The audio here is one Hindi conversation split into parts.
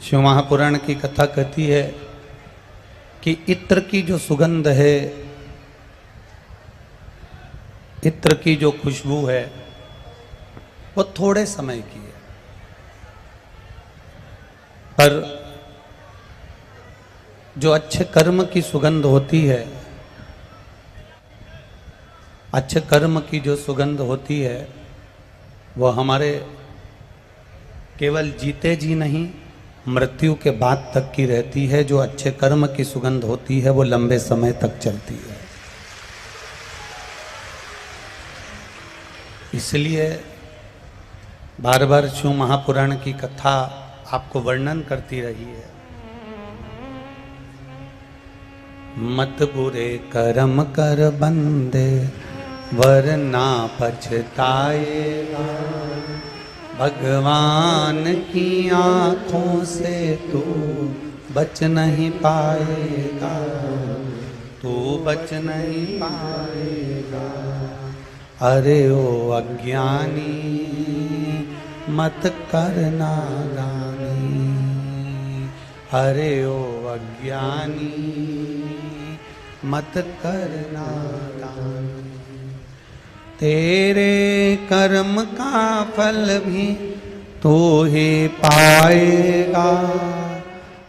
शिव महापुराण की कथा कहती है कि इत्र की जो सुगंध है, इत्र की जो खुशबू है, वो थोड़े समय की है, पर जो अच्छे कर्म की सुगंध होती है, अच्छे कर्म की जो सुगंध होती है, वह हमारे केवल जीते जी नहीं, मृत्यु के बाद तक की रहती है। जो अच्छे कर्म की सुगंध होती है वो लंबे समय तक चलती है। इसलिए बार बार शिव महापुराण की कथा आपको वर्णन करती रही है। मत बुरे कर्म कर बंदे वरना पछताएगा, भगवान की आंखों से तू बच नहीं पाएगा, तू बच नहीं पाएगा। अरे ओ अज्ञानी मत करना गानी, अरे ओ अज्ञानी मत करना गानी। तेरे कर्म का फल भी तू ही पाएगा,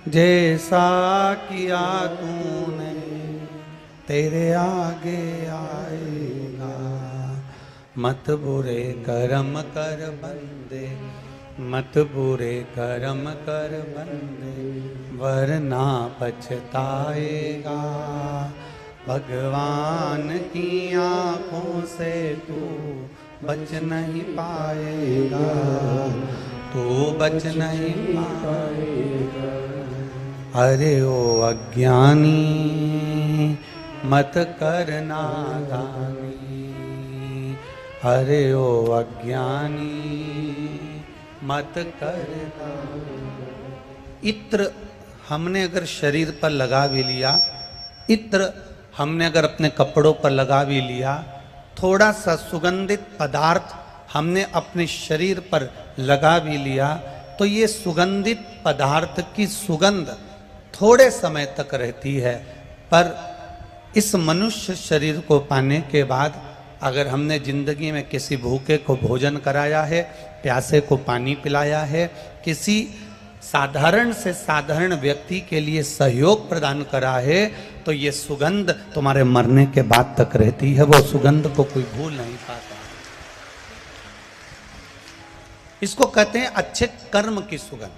जैसा किया तूने तेरे आगे आएगा। मत बुरे कर्म कर बंदे, मत बुरे कर्म कर बंदे, वरना पछताएगा, भगवान की आंखों से तू बच नहीं पाएगा, तू बच नहीं पाएगा। अरे ओ अज्ञानी मत करना गानी, अरे ओ अज्ञानी मत करना। इत्र हमने अगर शरीर पर लगा भी लिया, इत्र हमने अगर अपने कपड़ों पर लगा भी लिया, थोड़ा सा सुगंधित पदार्थ हमने अपने शरीर पर लगा भी लिया, तो ये सुगंधित पदार्थ की सुगंध थोड़े समय तक रहती है। पर इस मनुष्य शरीर को पाने के बाद अगर हमने जिंदगी में किसी भूखे को भोजन कराया है, प्यासे को पानी पिलाया है, किसी साधारण से साधारण व्यक्ति के लिए सहयोग प्रदान करा है, तो ये सुगंध तुम्हारे मरने के बाद तक रहती है। वो सुगंध को कोई भूल नहीं पाता। इसको कहते हैं अच्छे कर्म की सुगंध,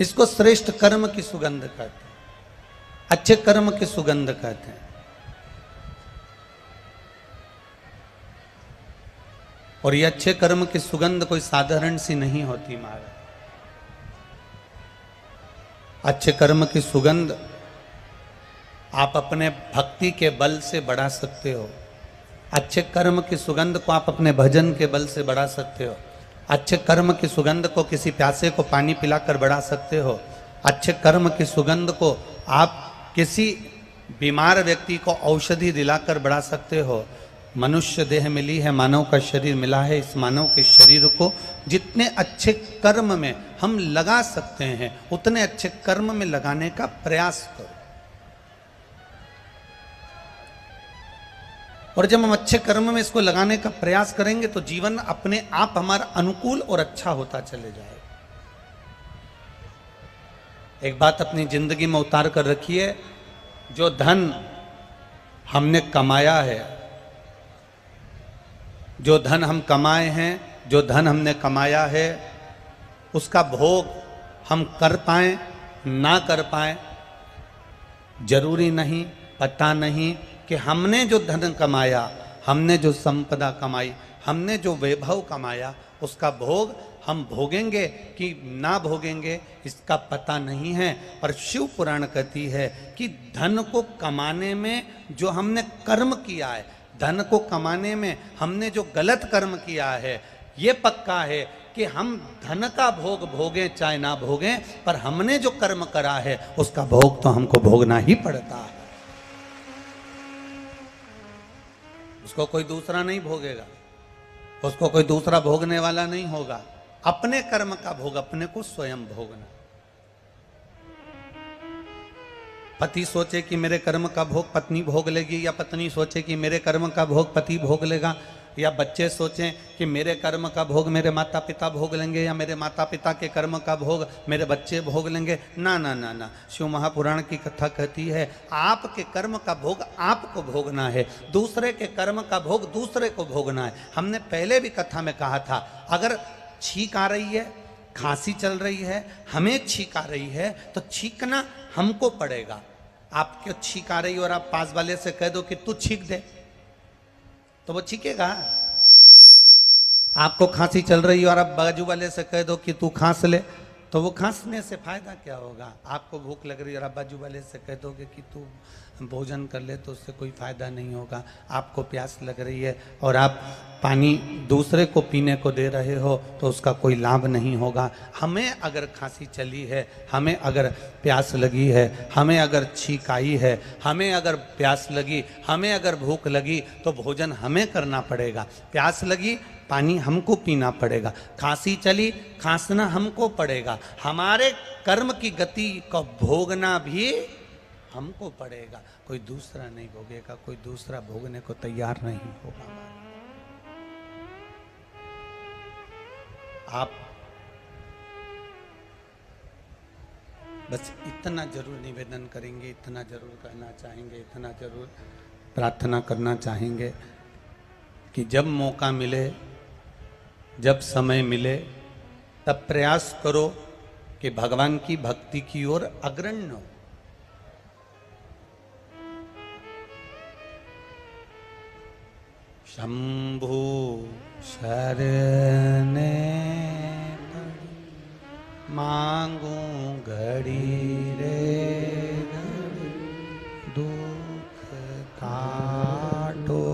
इसको श्रेष्ठ कर्म की सुगंध कहते हैं, अच्छे कर्म की सुगंध कहते हैं। और ये अच्छे कर्म की सुगंध कोई साधारण सी नहीं होती महाराज। अच्छे कर्म की सुगंध आप अपने भक्ति के बल से बढ़ा सकते हो, अच्छे कर्म की सुगंध को आप अपने भजन के बल से बढ़ा सकते हो, अच्छे कर्म की सुगंध को किसी प्यासे को पानी पिलाकर बढ़ा सकते हो, अच्छे कर्म की सुगंध को आप किसी बीमार व्यक्ति को औषधि दिलाकर बढ़ा सकते हो। मनुष्य देह मिली है, मानव का शरीर मिला है, इस मानव के शरीर को जितने अच्छे कर्म में हम लगा सकते हैं उतने अच्छे कर्म में लगाने का प्रयास करो। और जब हम अच्छे कर्म में इसको लगाने का प्रयास करेंगे तो जीवन अपने आप हमारा अनुकूल और अच्छा होता चले जाएगा। एक बात अपनी जिंदगी में उतार कर रखिए, जो धन हमने कमाया है, जो धन हम कमाए हैं, जो धन हमने कमाया है, उसका भोग हम कर पाए ना कर पाए जरूरी नहीं। पता नहीं कि हमने जो धन कमाया, हमने जो संपदा कमाई, हमने जो वैभव कमाया, उसका भोग हम भोगेंगे कि ना भोगेंगे इसका पता नहीं है। पर शिव पुराण कहती है कि धन को कमाने में जो हमने कर्म किया है, धन को कमाने में हमने जो गलत कर्म किया है, ये पक्का है कि हम धन का भोग भोगें चाहे ना भोगें, पर हमने जो कर्म करा है उसका भोग तो हमको भोगना ही पड़ता है। उसको कोई दूसरा नहीं भोगेगा, उसको कोई दूसरा भोगने वाला नहीं होगा। अपने कर्म का भोग अपने को स्वयं भोगना। पति सोचे कि मेरे कर्म का भोग पत्नी भोग लेगी, या पत्नी सोचे कि मेरे कर्म का भोग पति भोग लेगा, या बच्चे सोचें कि मेरे कर्म का भोग मेरे माता पिता भोग लेंगे, या मेरे माता पिता के कर्म का भोग मेरे बच्चे भोग लेंगे। ना ना ना ना, शिव महापुराण की कथा कहती है आपके कर्म का भोग आपको भोगना है, दूसरे के कर्म का भोग दूसरे को भोगना है। हमने पहले भी कथा में कहा था, अगर छींक आ रही है, खांसी चल रही है, हमें छींक आ रही है, तो छींकना हमको पड़ेगा। आपको छींक आ रही और आप पास वाले से कह दो कि तू छींक दे, तो वो छींकेगा। आपको खांसी चल रही है और आप बाजू वाले से कह दो कि तू खांस ले, तो वो खांसने से फायदा क्या होगा। आपको भूख लग रही है और आप बाजू वाले से कह दोगे कि तू भोजन कर ले, तो उससे कोई फायदा नहीं होगा। आपको प्यास लग रही है और आप पानी दूसरे को पीने को दे रहे हो, तो उसका कोई लाभ नहीं होगा। हमें अगर खांसी चली है, हमें अगर प्यास लगी है, हमें अगर छींक आई है, हमें अगर प्यास लगी, हमें अगर भूख लगी, तो भोजन हमें करना पड़ेगा। प्यास लगी, पानी हमको पीना पड़ेगा। खांसी चली, खांसना हमको पड़ेगा। हमारे कर्म की गति को भोगना भी हमको पड़ेगा, कोई दूसरा नहीं भोगेगा, कोई दूसरा भोगने को तैयार नहीं होगा। आप बस इतना जरूर निवेदन करेंगे, इतना जरूर कहना चाहेंगे, इतना जरूर प्रार्थना करना चाहेंगे कि जब मौका मिले, जब समय मिले, तब प्रयास करो कि भगवान की भक्ति की ओर अग्रणी हो। शंभु शरणे मांगू घड़ी रे घड़ी, दुख काटो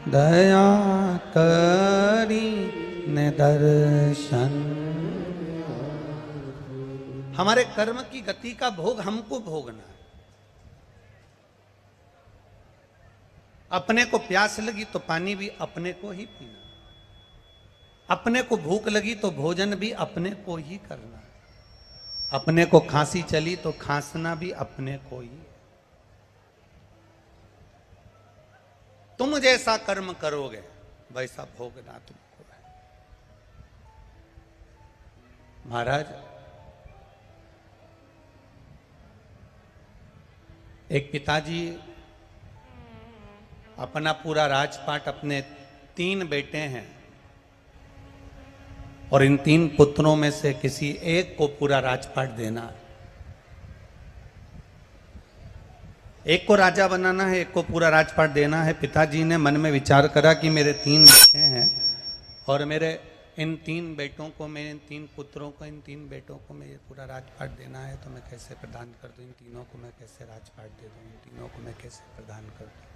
दया करी ने दर्शन। हमारे कर्म की गति का भोग हमको भोगना है। अपने को प्यास लगी तो पानी भी अपने को ही पीना, अपने को भूख लगी तो भोजन भी अपने को ही करना, अपने को खांसी चली तो खांसना भी अपने को ही। तुम जैसा कर्म करोगे वैसा भोगना तुमको है। महाराज, एक पिताजी अपना पूरा राजपाट, अपने 3 बेटे हैं और इन 3 पुत्रों में से किसी एक को पूरा राजपाट देना है। एक को राजा बनाना है, एक को पूरा राजपाट देना है। पिताजी ने मन में विचार करा कि मेरे 3 बेटे हैं और मेरे इन 3 बेटों को, मैं इन 3 पुत्रों को, इन 3 बेटों को मैं ये पूरा राजपाट देना है, तो मैं कैसे प्रदान कर दूं? इन तीनों को मैं कैसे राजपाट दे दूं? इन तीनों को मैं कैसे प्रदान कर दूं?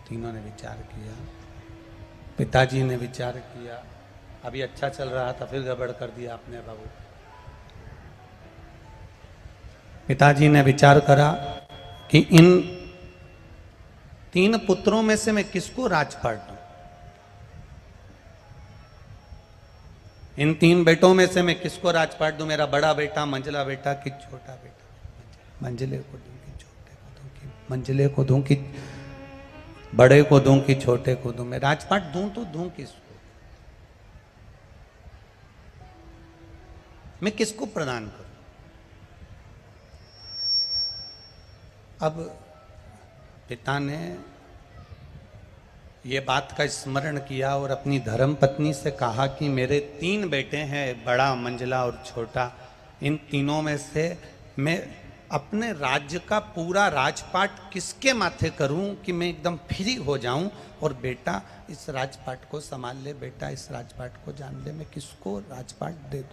तीनों ने विचार किया, पिताजी ने विचार किया। अभी अच्छा चल रहा था, फिर गड़बड़ कर दिया आपने बाबू। पिताजी ने विचार करा कि इन 3 पुत्रों में से मैं किसको राजपाट दूं? इन 3 बेटों में से मैं किसको राजपाट दूं? मेरा बड़ा बेटा, मंझला बेटा कि छोटा बेटा? मंझले को दूं कि छोटे को दूं? कि मंझले को दूं कि बड़े को दूं कि छोटे को दूं? मैं राजपाट दूं तो दूं किसको? मैं किसको प्रदान करूं? अब पिता ने ये बात का स्मरण किया और अपनी धर्म पत्नी से कहा कि मेरे 3 बेटे हैं, बड़ा, मंझला और छोटा। इन तीनों में से मैं अपने राज्य का पूरा राजपाट किसके माथे करूं कि मैं एकदम फ्री हो जाऊं और बेटा इस राजपाट को संभाल ले, बेटा इस राजपाट को जान ले। मैं किसको राजपाट दे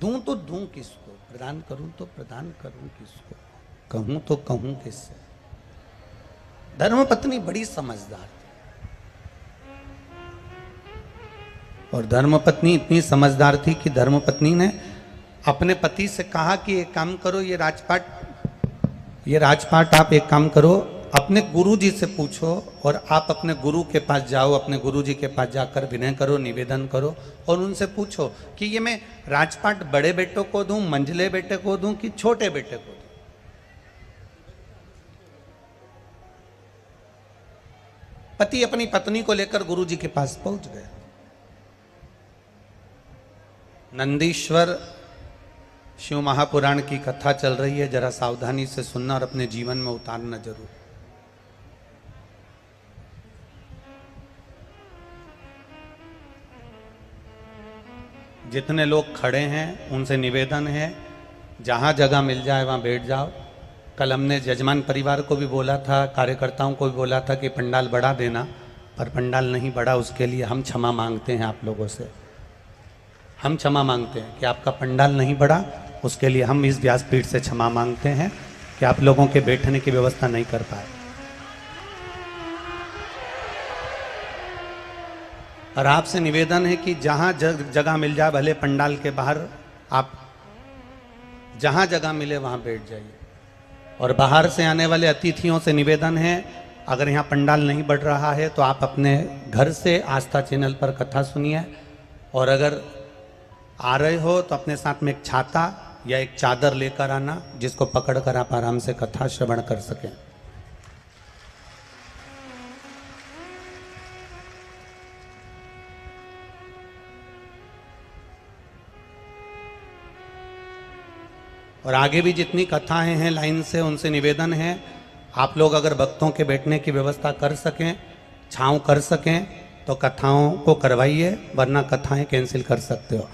दूं तो दूं किसको? प्रदान करूं तो प्रदान करूं किसको? कहूं तो कहूं किससे? धर्मपत्नी बड़ी समझदार थी और धर्मपत्नी इतनी समझदार थी कि धर्मपत्नी ने अपने पति से कहा कि एक काम करो, ये राजपाट आप एक काम करो, अपने गुरु जी से पूछो और आप अपने गुरु के पास जाओ, अपने गुरु जी के पास जाकर विनय करो, निवेदन करो और उनसे पूछो कि ये मैं राजपाट बड़े बेटों को दूं, मंझले बेटे को दूं कि छोटे बेटे को दूं। पति अपनी पत्नी को लेकर गुरु जी के पास पहुंच गए। नंदीश्वर शिव महापुराण की कथा चल रही है, जरा सावधानी से सुनना और अपने जीवन में उतारना जरूर। जितने लोग खड़े हैं उनसे निवेदन है, जहां जगह मिल जाए वहां बैठ जाओ। कल हमने जजमान परिवार को भी बोला था, कार्यकर्ताओं को भी बोला था कि पंडाल बढ़ा देना, पर पंडाल नहीं बढ़ा। उसके लिए हम क्षमा मांगते हैं आप लोगों से, हम क्षमा मांगते हैं कि आपका पंडाल नहीं बढ़ा। उसके लिए हम इस व्यासपीठ से क्षमा मांगते हैं कि आप लोगों के बैठने की व्यवस्था नहीं कर पाए। और आपसे निवेदन है कि जहां जगह मिल जाए, भले पंडाल के बाहर, आप जहां जगह मिले वहां बैठ जाइए। और बाहर से आने वाले अतिथियों से निवेदन है, अगर यहाँ पंडाल नहीं बढ़ रहा है तो आप अपने घर से आस्था चैनल पर कथा सुनिए। और अगर आ रहे हो तो अपने साथ में एक छाता या एक चादर लेकर आना, जिसको पकड़कर आप आराम से कथा श्रवण कर सकें। और आगे भी जितनी कथाएं हैं लाइन से, उनसे निवेदन है आप लोग अगर भक्तों के बैठने की व्यवस्था कर सकें, छांव कर सकें तो कथाओं को करवाइए, वरना कथाएं कैंसिल कर सकते हो।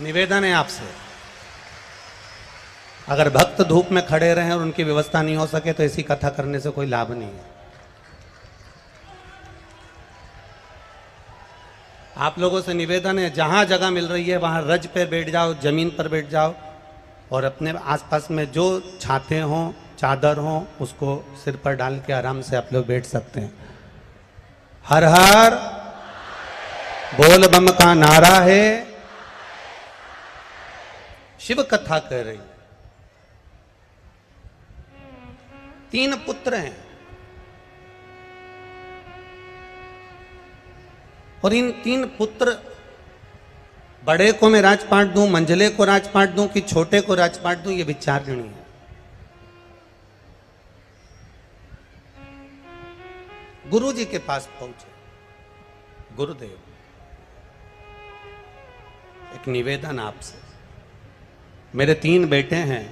निवेदन है आपसे। अगर भक्त धूप में खड़े रहें और उनकी व्यवस्था नहीं हो सके तो ऐसी कथा करने से कोई लाभ नहीं है। आप लोगों से निवेदन है, जहां जगह मिल रही है वहां रज पे बैठ जाओ, जमीन पर बैठ जाओ और अपने आसपास में जो छाते हों, चादर हों, उसको सिर पर डाल के आराम से आप लोग बैठ सकते हैं। हर हर बोल बम का नारा है। शिव कथा कह रही। 3 पुत्र हैं और इन 3 पुत्र, बड़े को मैं राजपाट दूं, मंझले को राजपाट दूं कि छोटे को राजपाट दूं, ये विचारणी है। गुरु जी के पास पहुंचे। गुरुदेव, एक निवेदन आपसे, मेरे 3 बेटे हैं,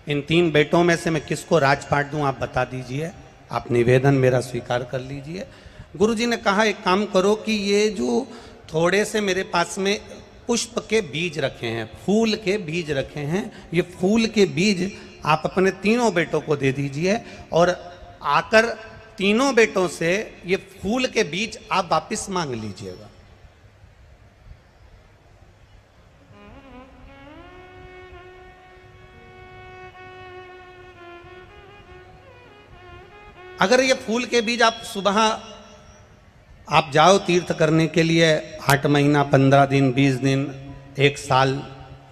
इन 3 बेटों में से मैं किसको राजपाट दूं आप बता दीजिए। आप निवेदन मेरा स्वीकार कर लीजिए। गुरुजी ने कहा एक काम करो कि ये जो थोड़े से मेरे पास में पुष्प के बीज रखे हैं, फूल के बीज रखे हैं, ये फूल के बीज आप अपने 3 बेटों को दे दीजिए और आकर 3 बेटों से ये फूल के बीज आप वापिस मांग लीजिएगा। अगर ये फूल के बीज आप सुबह आप जाओ तीर्थ करने के लिए, 8 महीना, 15 दिन, 20 दिन, 1 साल,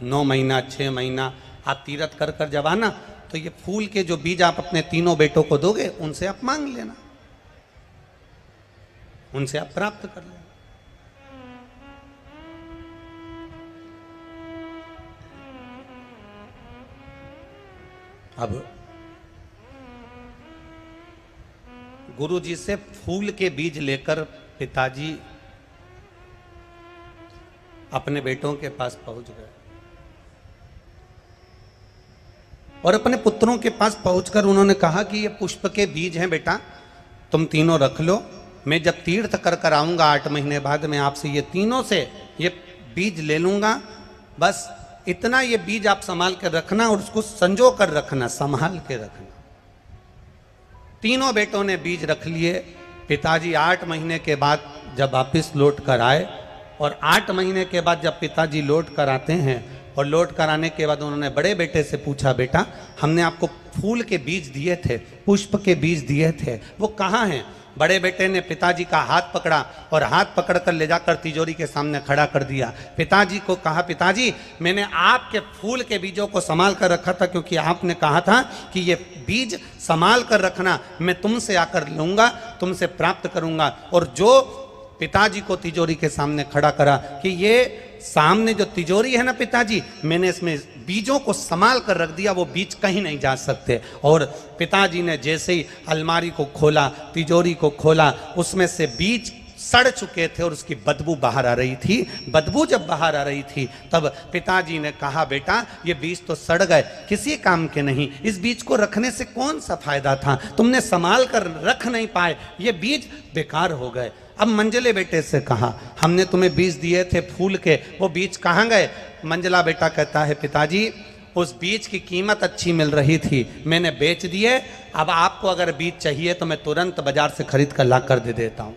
9 महीना, 6 महीना आप तीर्थ कर कर जब आना, तो ये फूल के जो बीज आप अपने 3 बेटों को दोगे, उनसे आप मांग लेना, उनसे आप प्राप्त कर लेना। अब गुरु जी से फूल के बीज लेकर पिताजी अपने बेटों के पास पहुंच गए और अपने पुत्रों के पास पहुंचकर उन्होंने कहा कि ये पुष्प के बीज हैं बेटा, तुम तीनों रख लो। मैं जब तीर्थ कर कर आऊंगा 8 महीने बाद, मैं आपसे ये तीनों से ये बीज ले लूंगा। बस इतना ये बीज आप संभाल कर रखना और उसको संजो कर रखना, संभाल के रखना। तीनों बेटों ने बीज रख लिए। पिताजी 8 महीने के बाद जब वापिस लौट कर आए और 8 महीने के बाद जब पिताजी लौट कर आते हैं और लौट कर आने के बाद उन्होंने बड़े बेटे से पूछा, बेटा हमने आपको फूल के बीज दिए थे, पुष्प के बीज दिए थे, वो कहाँ हैं? बड़े बेटे ने पिताजी का हाथ पकड़ा और हाथ पकड़कर ले जाकर तिजोरी के सामने खड़ा कर दिया। पिताजी को कहा, पिताजी मैंने आपके फूल के बीजों को संभाल कर रखा था, क्योंकि आपने कहा था कि ये बीज संभाल कर रखना, मैं तुमसे आकर लूँगा, तुमसे प्राप्त करूँगा। और जो पिताजी को तिजोरी के सामने खड़ा करा कि ये सामने जो तिजोरी है ना पिताजी, मैंने इसमें बीजों को संभाल कर रख दिया, वो बीज कहीं नहीं जा सकते। और पिताजी ने जैसे ही अलमारी को खोला, तिजोरी को खोला, उसमें से बीज सड़ चुके थे और उसकी बदबू बाहर आ रही थी। बदबू जब बाहर आ रही थी तब पिताजी ने कहा, बेटा ये बीज तो सड़ गए, किसी काम के नहीं, इस बीज को रखने से कौन सा फायदा था, तुमने संभाल कर रख नहीं पाए, ये बीज बेकार हो गए। अब मंझले बेटे से कहा, हमने तुम्हें बीज दिए थे फूल के, वो बीज कहाँ गए? मंझला बेटा कहता है, पिताजी उस बीज की कीमत अच्छी मिल रही थी, मैंने बेच दिए, अब आपको अगर बीज चाहिए तो मैं तुरंत बाजार से खरीद कर ला कर दे देता हूं।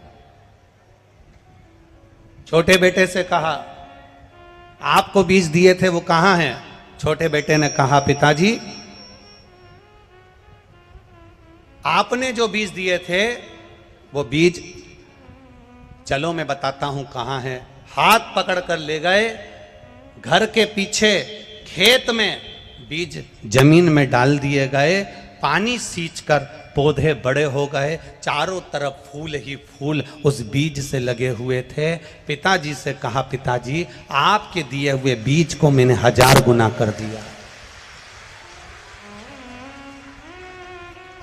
छोटे बेटे से कहा, आपको बीज दिए थे वो कहाँ हैं? छोटे बेटे ने कहा, पिताजी आपने जो बीज दिए थे वो बीज, चलो मैं बताता हूं कहाँ है। हाथ पकड़कर ले गए, घर के पीछे खेत में बीज जमीन में डाल दिए गए, पानी सींचकर पौधे बड़े हो गए, चारों तरफ फूल ही फूल उस बीज से लगे हुए थे। पिताजी से कहा, पिताजी आपके दिए हुए बीज को मैंने 1000 गुना कर दिया,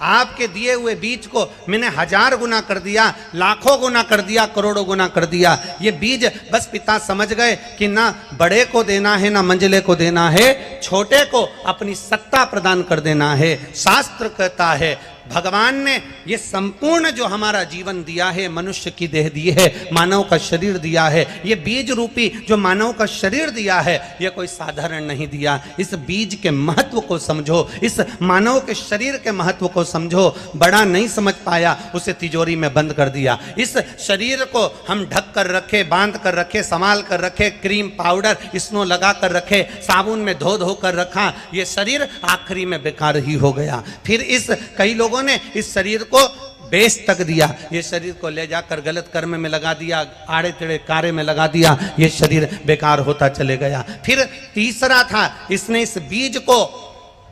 आपके दिए हुए बीज को मैंने 1000 गुना कर दिया, लाखों गुना कर दिया, करोड़ों गुना कर दिया। ये बीज बस पिता समझ गए कि ना बड़े को देना है, ना मंझले को देना है, छोटे को अपनी सत्ता प्रदान कर देना है। शास्त्र कहता है, भगवान ने ये संपूर्ण जो हमारा जीवन दिया है, मनुष्य की देह दी है, मानव का शरीर दिया है, ये बीज रूपी जो मानव का शरीर दिया है, ये कोई साधारण नहीं दिया। इस बीज के महत्व को समझो, इस मानव के शरीर के महत्व को समझो। बड़ा नहीं समझ पाया, उसे तिजोरी में बंद कर दिया। इस शरीर को हम ढक कर रखे, बांध कर रखे, संभाल कर रखे, क्रीम पाउडर स्नो लगा कर रखे, साबुन में धो धो कर रखा, ये शरीर आखिरी में बेकार ही हो गया। फिर इस कई लोगों ने इस शरीर को बेच तक दिया, ये शरीर को ले जाकर गलत कर्म में लगा दिया, आड़े टेढ़े कार्य में लगा दिया, ये शरीर बेकार होता चले गया। फिर तीसरा था, इसने इस बीज को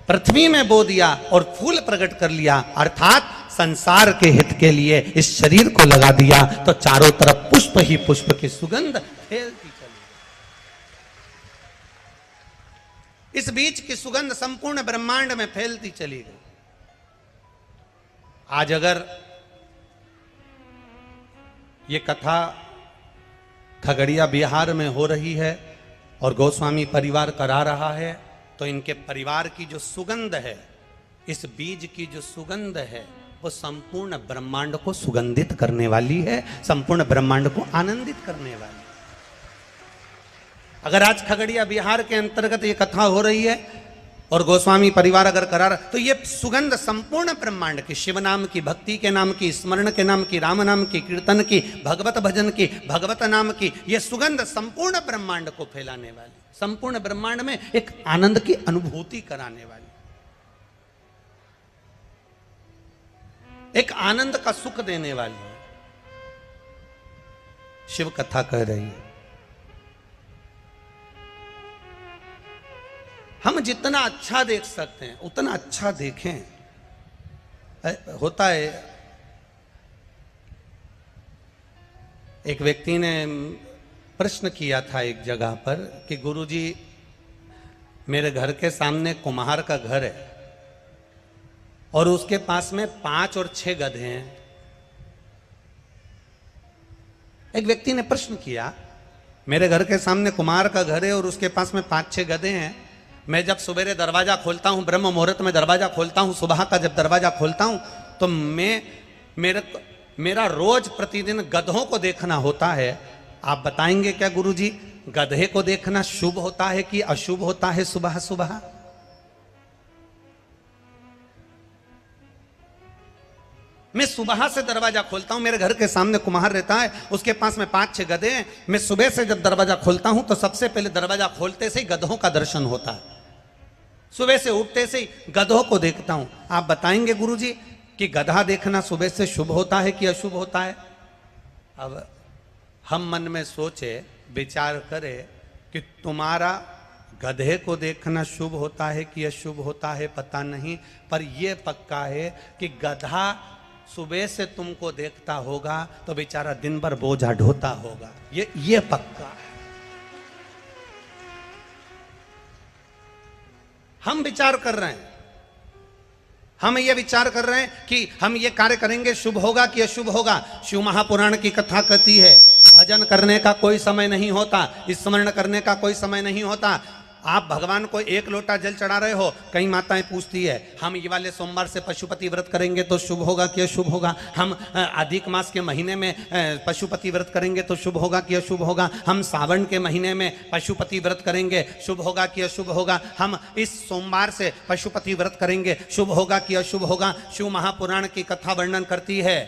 पृथ्वी में बो दिया और फूल प्रकट कर लिया, अर्थात संसार के हित के लिए इस शरीर को लगा दिया, तो चारों तरफ पुष्प ही पुष्प की सुगंध फैलती चली। इस बीज की सुगंध संपूर्ण ब्रह्मांड में फैलती चली गई। आज अगर ये कथा खगड़िया बिहार में हो रही है और गोस्वामी परिवार करा रहा है, तो इनके परिवार की जो सुगंध है, इस बीज की जो सुगंध है, वो संपूर्ण ब्रह्मांड को सुगंधित करने वाली है, संपूर्ण ब्रह्मांड को आनंदित करने वाली है। अगर आज खगड़िया बिहार के अंतर्गत ये कथा हो रही है और गोस्वामी परिवार अगर करा रहा, तो ये सुगंध संपूर्ण ब्रह्मांड की, शिव नाम की, भक्ति के नाम की, स्मरण के नाम की, राम नाम की, कीर्तन की, भगवत भजन की, भगवत नाम की, ये सुगंध संपूर्ण ब्रह्मांड को फैलाने वाली, संपूर्ण ब्रह्मांड में एक आनंद की अनुभूति कराने वाली, एक आनंद का सुख देने वाली है। शिव कथा कह रही है। हम जितना अच्छा देख सकते हैं उतना अच्छा देखें। होता है, एक व्यक्ति ने प्रश्न किया था एक जगह पर कि गुरुजी मेरे घर के सामने कुम्हार का घर है और उसके पास में 5 और 6 गधे हैं। एक व्यक्ति ने प्रश्न किया, मेरे घर के सामने कुम्हार का घर है और उसके पास में 5-6 गधे हैं, मैं जब सवेरे दरवाजा खोलता हूं, ब्रह्म मुहूर्त में दरवाजा खोलता हूं, सुबह का जब दरवाजा खोलता हूं, तो मेरा रोज प्रतिदिन गधों को देखना होता है। आप बताएंगे क्या गुरुजी, गधे को देखना शुभ होता है कि अशुभ होता है सुबह सुबह? मैं सुबह से दरवाजा खोलता हूं, मेरे घर के सामने कुम्हार रहता है, उसके पास में 5-6 गधे हैं। मैं सुबह से जब दरवाजा खोलता हूं तो सबसे पहले दरवाजा खोलते से ही गधों का दर्शन होता है। सुबह से उठते से ही गधों को देखता हूं। आप बताएंगे गुरुजी कि गधा देखना सुबह से शुभ होता है कि अशुभ होता है? अब हम मन में सोचे, विचार करें कि तुम्हारा गधे को देखना शुभ होता है कि अशुभ होता है पता नहीं, पर यह पक्का है कि गधा सुबह से तुमको देखता होगा तो बेचारा दिन भर बोझा ढोता होगा। ये पक्का है। हम विचार कर रहे हैं, हम ये विचार कर रहे हैं कि हम ये कार्य करेंगे शुभ होगा कि अशुभ होगा। शिव महापुराण की कथा कहती है भजन करने का कोई समय नहीं होता, स्मरण करने का कोई समय नहीं होता। आप भगवान को एक लोटा जल चढ़ा रहे हो, कई माताएं पूछती है हम ये वाले सोमवार से पशुपति व्रत करेंगे तो शुभ होगा कि अशुभ होगा, हम अधिक मास के महीने में पशुपति व्रत करेंगे तो शुभ होगा कि अशुभ होगा, हम सावन के महीने में पशुपति व्रत करेंगे शुभ होगा कि अशुभ होगा, हम इस सोमवार से पशुपति व्रत करेंगे शुभ होगा कि अशुभ होगा। शिव महापुराण की कथा वर्णन करती है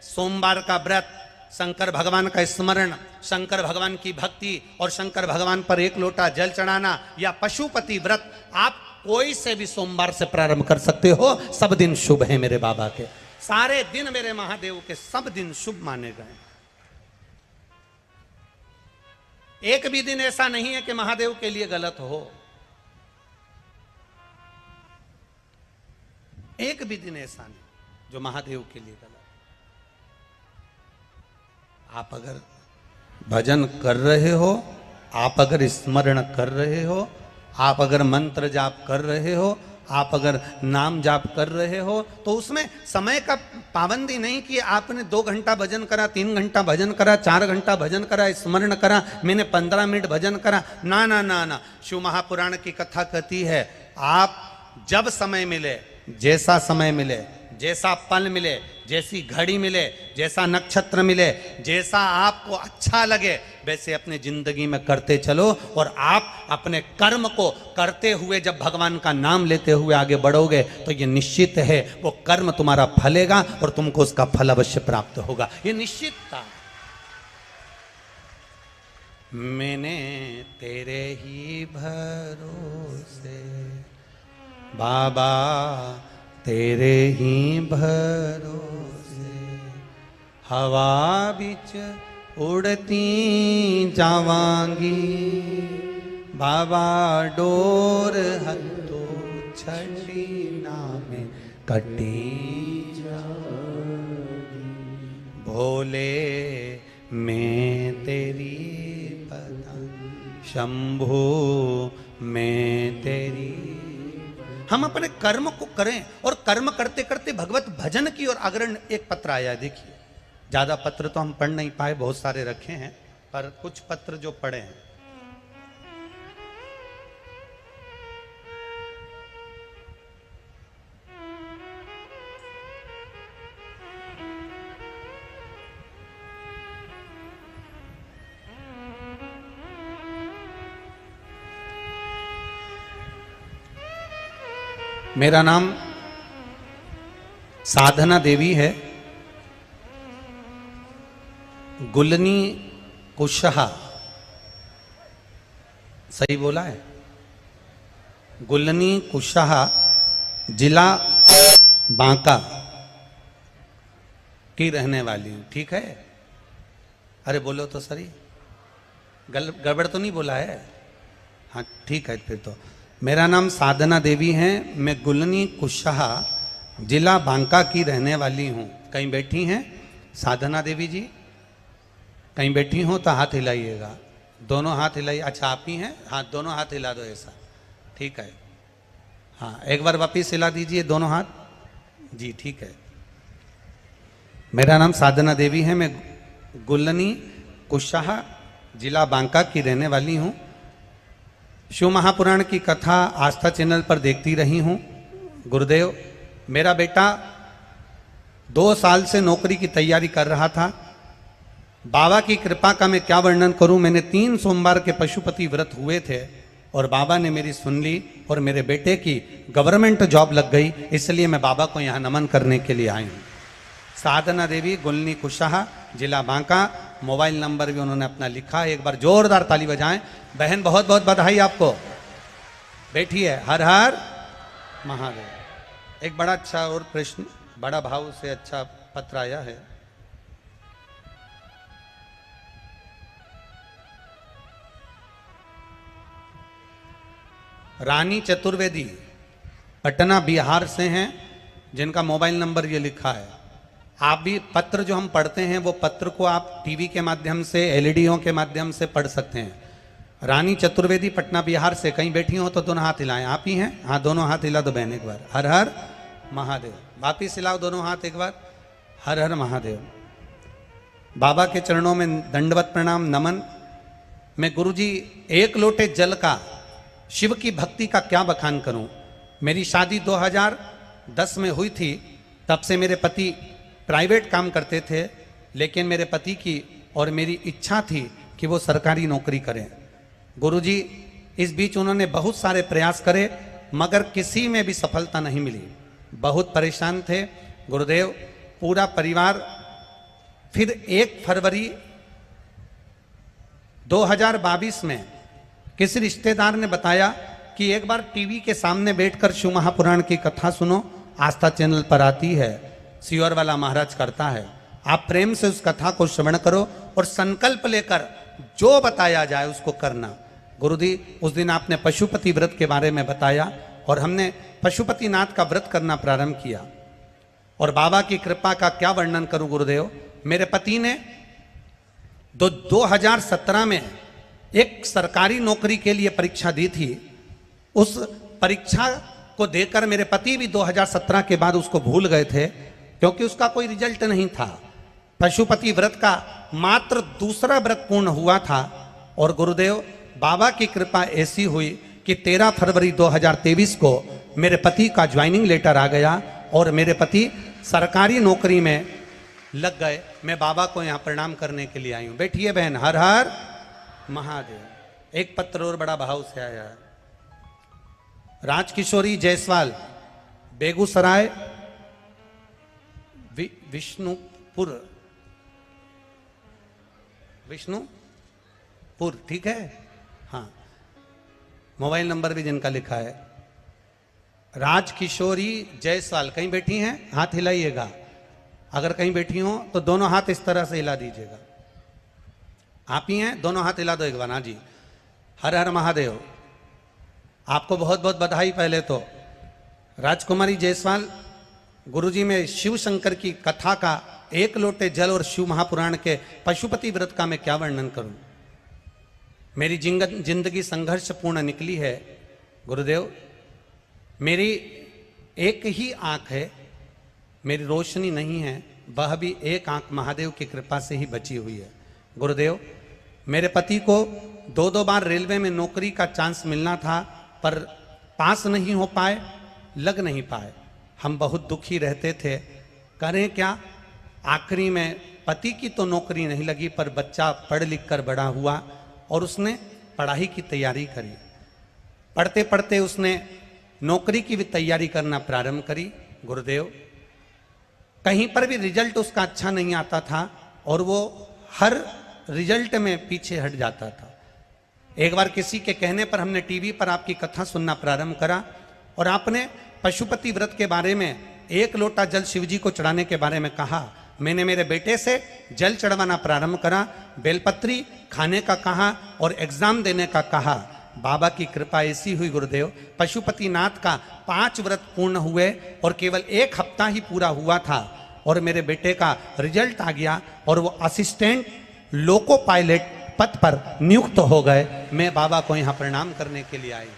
सोमवार का व्रत, शंकर भगवान का स्मरण, शंकर भगवान की भक्ति और शंकर भगवान पर एक लोटा जल चढ़ाना या पशुपति व्रत आप कोई से भी सोमवार से प्रारंभ कर सकते हो। सब दिन शुभ है मेरे बाबा के, सारे दिन मेरे महादेव के सब दिन शुभ माने गए। एक भी दिन ऐसा नहीं है कि महादेव के लिए गलत हो, एक भी दिन ऐसा नहीं जो महादेव के लिए गलत। आप अगर भजन कर रहे हो, आप अगर स्मरण कर रहे हो, आप अगर मंत्र जाप कर रहे हो, आप अगर नाम जाप कर रहे हो, तो उसमें समय का पाबंदी नहीं कि आपने 2 घंटा भजन करा, 3 घंटा भजन करा, 4 घंटा भजन करा, स्मरण करा, मैंने 15 मिनट भजन करा। ना ना ना ना, शिव महापुराण की कथा कहती है आप जब समय मिले, जैसा समय मिले, जैसा पल मिले, जैसी घड़ी मिले, जैसा नक्षत्र मिले, जैसा आपको अच्छा लगे वैसे अपने जिंदगी में करते चलो। और आप अपने कर्म को करते हुए जब भगवान का नाम लेते हुए आगे बढ़ोगे तो ये निश्चित है वो कर्म तुम्हारा फलेगा और तुमको उसका फल अवश्य प्राप्त होगा, ये निश्चित था। मैंने तेरे ही भरोसे बाबा, तेरे ही भरोसे हवा बिच उड़ती जावांगी, बाबा डोर हथो छड़ी नामे कटी जागी, भोले मैं तेरी पतंग, शंभो मैं तेरी। हम अपने कर्म को करें और कर्म करते करते भगवत भजन की ओर अग्रणी। एक पत्र आया, देखिए, ज्यादा पत्र तो हम पढ़ नहीं पाए, बहुत सारे रखे हैं, पर कुछ पत्र जो पढ़े हैं। मेरा नाम साधना देवी है, गुलनी कुशहा, सही बोला है? गुलनी कुशहा, जिला बांका की रहने वाली हूं। ठीक है? अरे बोलो तो सही, गड़बड़ तो नहीं बोला है? हाँ ठीक है। फिर तो मेरा नाम साधना देवी है, मैं गुलनी कुशहा, जिला बांका की रहने वाली हूँ। कहीं बैठी हैं साधना देवी जी? कहीं बैठी हो तो हाथ हिलाइएगा, दोनों हाथ हिलाइए। अच्छा आप ही हैं? हाँ दोनों हाथ हिला दो ऐसा, ठीक है। हाँ एक बार वापिस हिला दीजिए दोनों हाथ जी, ठीक है। मेरा नाम साधना देवी है, मैं गुलनी कुशहा, जिला बांका की रहने वाली हूँ। शिव महापुराण की कथा आस्था चैनल पर देखती रही हूँ। गुरुदेव, मेरा बेटा 2 साल से नौकरी की तैयारी कर रहा था। बाबा की कृपा का मैं क्या वर्णन करूं। मैंने 3 सोमवार के पशुपति व्रत हुए थे और बाबा ने मेरी सुन ली और मेरे बेटे की गवर्नमेंट जॉब लग गई, इसलिए मैं बाबा को यहाँ नमन करने के लिए आई हूँ। साधना देवी, गुलनी कुशहा, जिला बांका, मोबाइल नंबर भी उन्होंने अपना लिखा है। एक बार जोरदार ताली बजाएं। बहन बहुत बहुत बधाई आपको। बैठिए। हर हर महादेव। एक बड़ा अच्छा और प्रश्न, बड़ा भाव से अच्छा पत्र आया है। रानी चतुर्वेदी पटना बिहार से हैं, जिनका मोबाइल नंबर ये लिखा है। आप भी पत्र जो हम पढ़ते हैं वो पत्र को आप टीवी के माध्यम से, एलईडीओं के माध्यम से पढ़ सकते हैं। रानी चतुर्वेदी पटना बिहार से, कहीं बैठी हो तो दोनों हाथ हिलाएं। आप ही हैं? हाँ, दोनों हाथ हिला दो बहन एक बार। हर हर महादेव। वापिस हिलाओ दोनों हाथ एक बार। हर हर महादेव। बाबा के चरणों में दंडवत प्रणाम नमन। मैं गुरुजी एक लोटे जल का शिव की भक्ति का क्या बखान करूं। मेरी शादी 2010 में हुई थी। तब से मेरे पति प्राइवेट काम करते थे, लेकिन मेरे पति की और मेरी इच्छा थी कि वो सरकारी नौकरी करें। गुरुजी इस बीच उन्होंने बहुत सारे प्रयास करे, मगर किसी में भी सफलता नहीं मिली। बहुत परेशान थे गुरुदेव। पूरा परिवार फिर 1 फरवरी 2022 में किसी रिश्तेदार ने बताया कि एक बार टीवी के सामने बैठकर शिव महापुराण की कथा सुनो, आस्था चैनल पर आती है, सियोर वाला महाराज करता है। आप प्रेम से उस कथा को श्रवण करो और संकल्प लेकर जो बताया जाए उसको करना। गुरुजी उस दिन आपने पशुपति व्रत के बारे में बताया और हमने पशुपतिनाथ का व्रत करना प्रारंभ किया। और बाबा की कृपा का क्या वर्णन करूं गुरुदेव। मेरे पति ने 2017 में एक सरकारी नौकरी के लिए परीक्षा दी थी। उस परीक्षा को देकर मेरे पति भी 2017 के बाद उसको भूल गए थे, क्योंकि उसका कोई रिजल्ट नहीं था। पशुपति व्रत का मात्र दूसरा व्रत पूर्ण हुआ था और गुरुदेव बाबा की कृपा ऐसी हुई कि 13 फरवरी 2023 को मेरे पति का ज्वाइनिंग लेटर आ गया और मेरे पति सरकारी नौकरी में लग गए। मैं बाबा को यहाँ प्रणाम करने के लिए आई हूँ। बैठिए बहन। हर हर महादेव। एक पत्र और बड़ा भाव से आया है। राजकिशोरी जायसवाल, बेगूसराय विष्णुपुर, ठीक है? हाँ, मोबाइल नंबर भी जिनका लिखा है राजकिशोरी जायसवाल। कहीं बैठी हैं? हाथ हिलाइएगा। अगर कहीं बैठी हो तो दोनों हाथ इस तरह से हिला दीजिएगा। आप ही हैं? दोनों हाथ हिला दो एक बार। हाँ जी। हर हर महादेव। आपको बहुत बहुत बधाई। पहले तो राजकुमारी जायसवाल, गुरुजी में शिव शंकर की कथा का 1 लोटे जल और शिव महापुराण के पशुपति व्रत का मैं क्या वर्णन करूं। मेरी जिंदगी संघर्षपूर्ण निकली है गुरुदेव। मेरी एक ही आंख है, मेरी रोशनी नहीं है, वह भी एक आंख महादेव की कृपा से ही बची हुई है। गुरुदेव मेरे पति को 2 बार रेलवे में नौकरी का चांस मिलना था, पर पास नहीं हो पाए, लग नहीं पाए। हम बहुत दुखी रहते थे, करें क्या। आखिरी में पति की तो नौकरी नहीं लगी, पर बच्चा पढ़ लिख कर बड़ा हुआ और उसने पढ़ाई की तैयारी करी। पढ़ते पढ़ते उसने नौकरी की भी तैयारी करना प्रारंभ करी। गुरुदेव कहीं पर भी रिजल्ट उसका अच्छा नहीं आता था और वो हर रिजल्ट में पीछे हट जाता था। एक बार किसी के कहने पर हमने टीवी पर आपकी कथा सुनना प्रारंभ करा और आपने पशुपति व्रत के बारे में 1 लोटा जल शिवजी को चढ़ाने के बारे में कहा। मैंने मेरे बेटे से जल चढ़वाना प्रारंभ करा, बेलपत्री खाने का कहा और एग्जाम देने का कहा। बाबा की कृपा ऐसी हुई गुरुदेव, पशुपतिनाथ का 5 व्रत पूर्ण हुए और केवल 1 हफ्ता ही पूरा हुआ था और मेरे बेटे का रिजल्ट आ गया और वो असिस्टेंट लोको पायलट पद पर नियुक्त हो गए। मैं बाबा को यहाँ प्रणाम करने के लिए आई हूँ।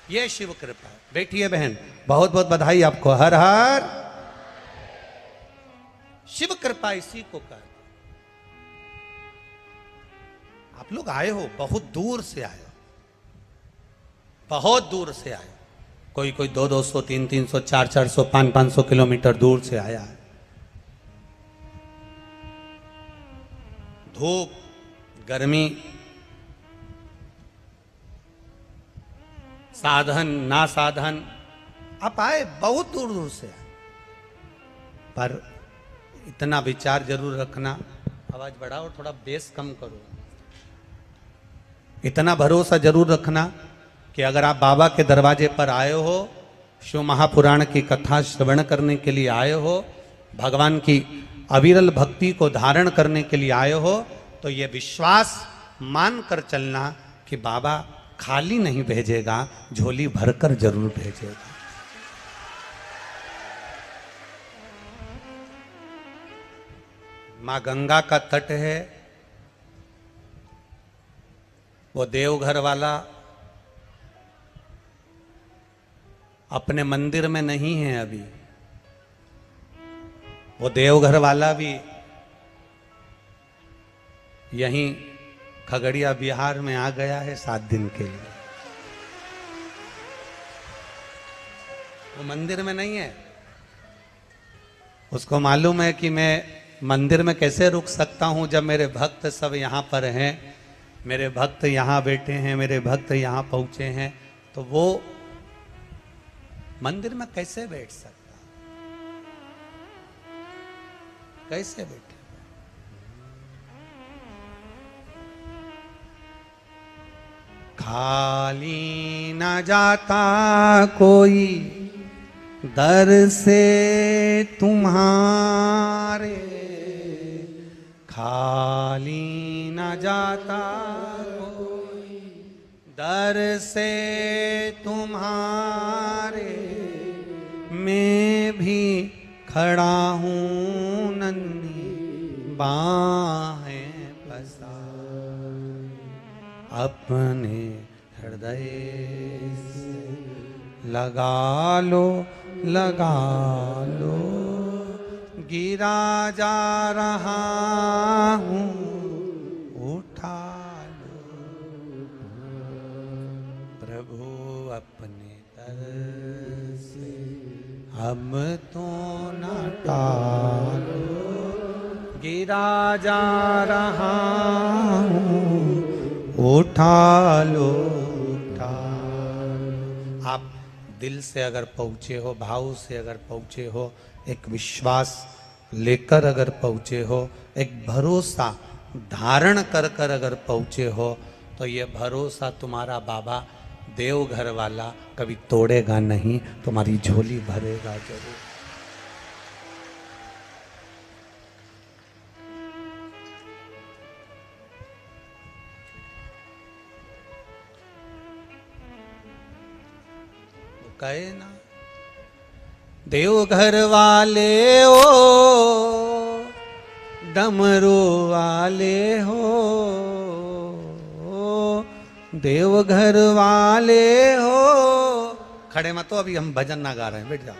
ये शिव कृपा। बैठिए बहन, बहुत बहुत बधाई आपको। हर हर। शिव कृपा इसी को कर। आप लोग आए हो, बहुत दूर से आए हो, बहुत दूर से आए। कोई 200, 300, 400, 500 किलोमीटर दूर से आया है। धूप, गर्मी, साधन ना साधन, आप आए बहुत दूर दूर से आए, पर इतना विचार जरूर रखना। आवाज बढ़ाओ, थोड़ा बेस कम करो। इतना भरोसा जरूर रखना कि अगर आप बाबा के दरवाजे पर आए हो, शिव महापुराण की कथा श्रवण करने के लिए आए हो, भगवान की अविरल भक्ति को धारण करने के लिए आए हो, तो ये विश्वास मान कर चलना कि बाबा खाली नहीं भेजेगा, झोली भरकर जरूर भेजेगा। मां गंगा का तट है, वो देवघर वाला अपने मंदिर में नहीं है अभी, वो देवघर वाला भी यहीं खगड़िया बिहार में आ गया है 7 दिन के लिए। वो मंदिर में नहीं है, उसको मालूम है कि मैं मंदिर में कैसे रुक सकता हूं जब मेरे भक्त सब यहां पर हैं, मेरे भक्त यहां बैठे हैं, मेरे भक्त यहां पहुंचे हैं, तो वो मंदिर में कैसे बैठ सकता, कैसे बैठे। खाली न जाता कोई दर से तुम्हारे, खाली न जाता कोई दर से तुम्हारे, मैं भी खड़ा हूँ नन्ही बाहें पसारे, अपने हृदय से लगा लो, लगा लो, गिरा जा रहा हूँ उठा लो, प्रभु अपने दर से अब तो न टालो, गिरा जा रहा हूँ उठा लो, उठा लो। आप दिल से अगर पहुँचे हो, भाव से अगर पहुँचे हो, एक विश्वास लेकर अगर पहुँचे हो, एक भरोसा धारण कर कर अगर पहुँचे हो, तो ये भरोसा तुम्हारा बाबा देवघर वाला कभी तोड़ेगा नहीं, तुम्हारी झोली भरेगा जरूर। कहे ना, देवघर वाले हो, डमरू वाले हो, देवघर वाले हो। खड़े मत हो, अभी हम भजन ना गा रहे हैं, बैठ जाओ,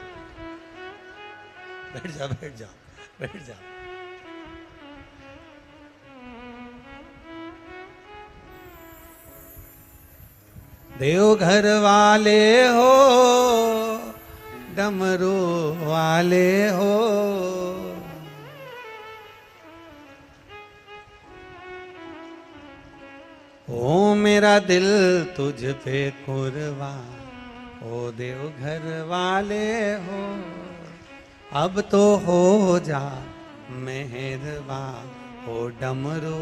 बैठ जाओ, बैठ जाओ, बैठ जाओ। देवघर वाले हो, डमरू वाले हो, ओ मेरा दिल तुझ पे कुर्बान, ओ देवघर वाले हो, अब तो हो जा मेहरबान, ओ डमरू।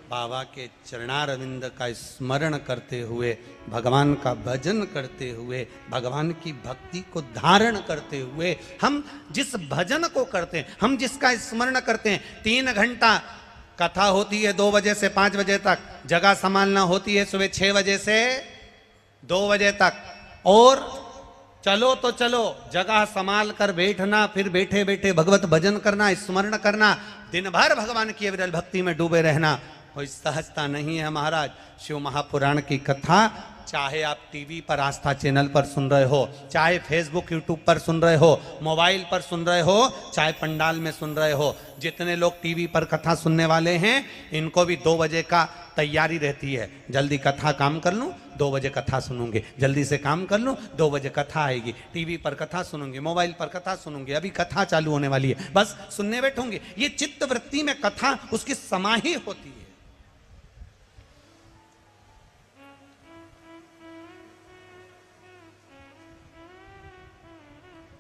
बाबा के चरणारविंद का स्मरण करते हुए, भगवान का भजन करते हुए, भगवान की भक्ति को धारण करते हुए, हम जिस भजन को करते हैं, हम जिसका स्मरण करते हैं, 3 घंटा कथा होती है 2 बजे से 5 बजे तक, जगह संभालना होती है सुबह 6 बजे से 2 बजे तक, और चलो तो चलो जगह संभाल कर बैठना, फिर बैठे बैठे भगवत भजन करना, स्मरण करना, दिन भर भगवान की अविरल भक्ति में डूबे रहना, कोई सहजता नहीं है महाराज। शिव महापुराण की कथा चाहे आप टीवी पर आस्था चैनल पर सुन रहे हो, चाहे फेसबुक यूट्यूब पर सुन रहे हो, मोबाइल पर सुन रहे हो, चाहे पंडाल में सुन रहे हो, जितने लोग टीवी पर कथा सुनने वाले हैं, इनको भी 2 बजे का तैयारी रहती है। जल्दी कथा काम कर लूँ, 2 बजे कथा सुनूंगे, जल्दी से काम कर लूँ, 2 बजे कथा आएगी, टीवी पर कथा सुनूंगे, मोबाइल पर कथा सुनूंगे, अभी कथा चालू होने वाली है, बस सुनने बैठूंगे। ये चित्त वृत्ति में कथा उसकी समाही होती है।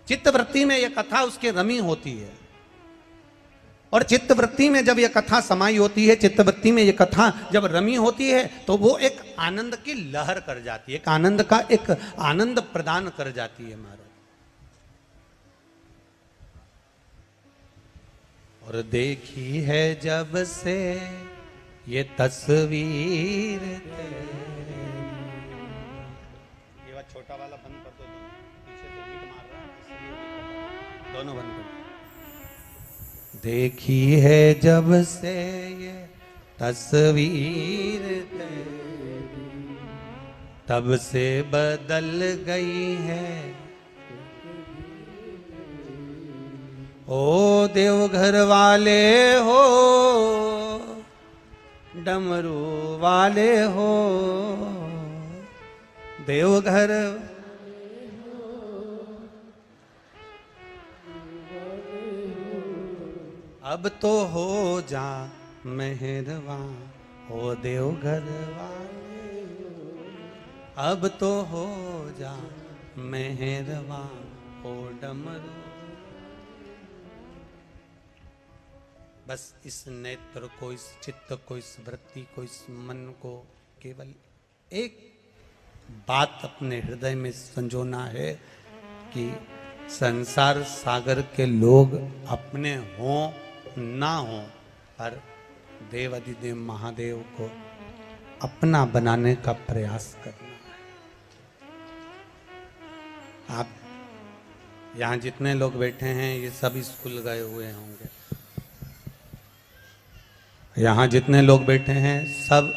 चित्तवृत्ति में यह कथा उसके रमी होती है, और चित्तवृत्ति में जब यह कथा समाई होती है, चित्तवृत्ति में यह कथा जब रमी होती है, तो वो एक आनंद की लहर कर जाती है, एक आनंद का एक आनंद प्रदान कर जाती है महाराज। और देखी है जब से ये तस्वीर तेरी, ये बात छोटा वाला बंद कर दो, पीछे से हिट मार रहा है इसलिए दोनों बंद कर। देखी है जब से ये तस्वीर तेरी, तब से बदल गई है ओ देवघर वाले हो, डमरू वाले हो, देवघर अब तो हो जा मेहरबान हो देवघर वाले, अब तो हो जा मेहरबान हो डमरू। बस इस नेत्र को, इस चित्त को, इस वृत्ति को, इस मन को केवल एक बात अपने हृदय में संजोना है कि संसार सागर के लोग अपने हों ना हों, पर देव अधिदेव महादेव को अपना बनाने का प्रयास करना है। आप यहाँ जितने लोग बैठे हैं ये सब स्कूल गए हुए होंगे, यहाँ जितने लोग बैठे हैं सब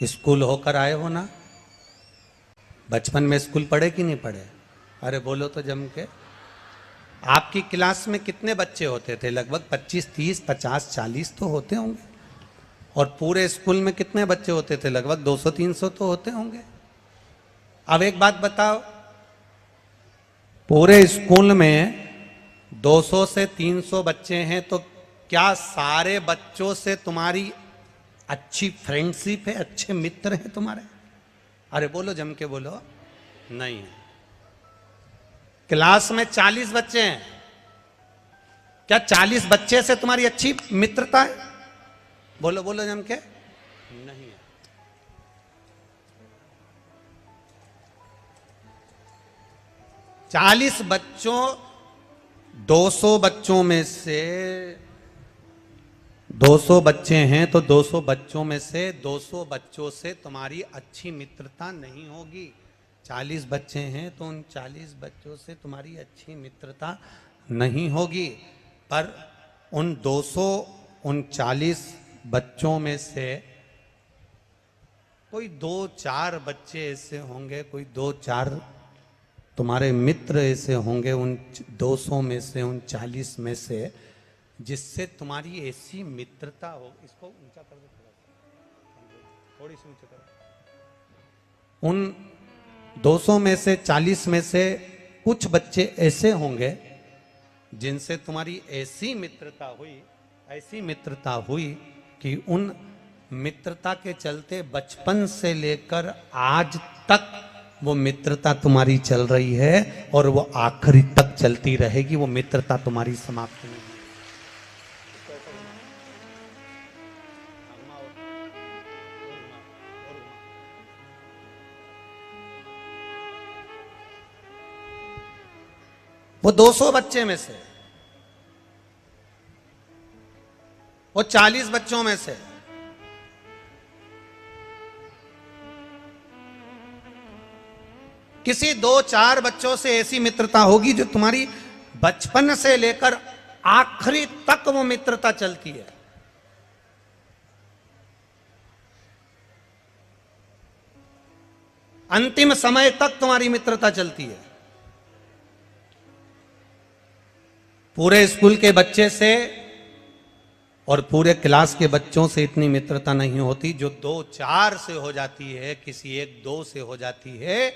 स्कूल होकर आए हो ना। बचपन में स्कूल पढ़े कि नहीं पढ़े? अरे बोलो तो जम के। आपकी क्लास में कितने बच्चे होते थे? लगभग 25, 30, 50, 40 तो होते होंगे। और पूरे स्कूल में कितने बच्चे होते थे? लगभग 200, 300 तो होते होंगे। अब एक बात बताओ, पूरे स्कूल में 200 से 300 बच्चे हैं तो क्या सारे बच्चों से तुम्हारी अच्छी फ्रेंडशिप है, अच्छे मित्र हैं तुम्हारे? अरे बोलो जम के बोलो। नहीं है। क्लास में 40 बच्चे हैं, क्या 40 बच्चे से तुम्हारी अच्छी मित्रता है? बोलो बोलो जम के। नहीं है। चालीस बच्चों 200 बच्चों में से 200 बच्चे हैं तो 200 बच्चों में से 200 बच्चों से तुम्हारी अच्छी मित्रता नहीं होगी। 40 बच्चे हैं तो उन 40 बच्चों से तुम्हारी अच्छी मित्रता नहीं होगी। पर उन 239 बच्चों में से कोई 2-4 बच्चे ऐसे होंगे, कोई 2-4 तुम्हारे मित्र ऐसे होंगे उन 200 में से, उन 40 में से, जिससे तुम्हारी ऐसी मित्रता हो। इसको ऊंचा कर दो, थोड़ी सी ऊंचा करो। उन 200 में से 40 में से कुछ बच्चे ऐसे होंगे जिनसे तुम्हारी ऐसी मित्रता हुई कि उन मित्रता के चलते बचपन से लेकर आज तक वो मित्रता तुम्हारी चल रही है और वो आखिरी तक चलती रहेगी। वो मित्रता तुम्हारी समाप्त नहीं। वो 200 बच्चे में से, वो 40 बच्चों में से किसी 2-4 बच्चों से ऐसी मित्रता होगी जो तुम्हारी बचपन से लेकर आखिरी तक वो मित्रता चलती है। अंतिम समय तक तुम्हारी मित्रता चलती है। पूरे स्कूल के बच्चे से और पूरे क्लास के बच्चों से इतनी मित्रता नहीं होती जो 2-4 से हो जाती है, किसी 1-2 से हो जाती है।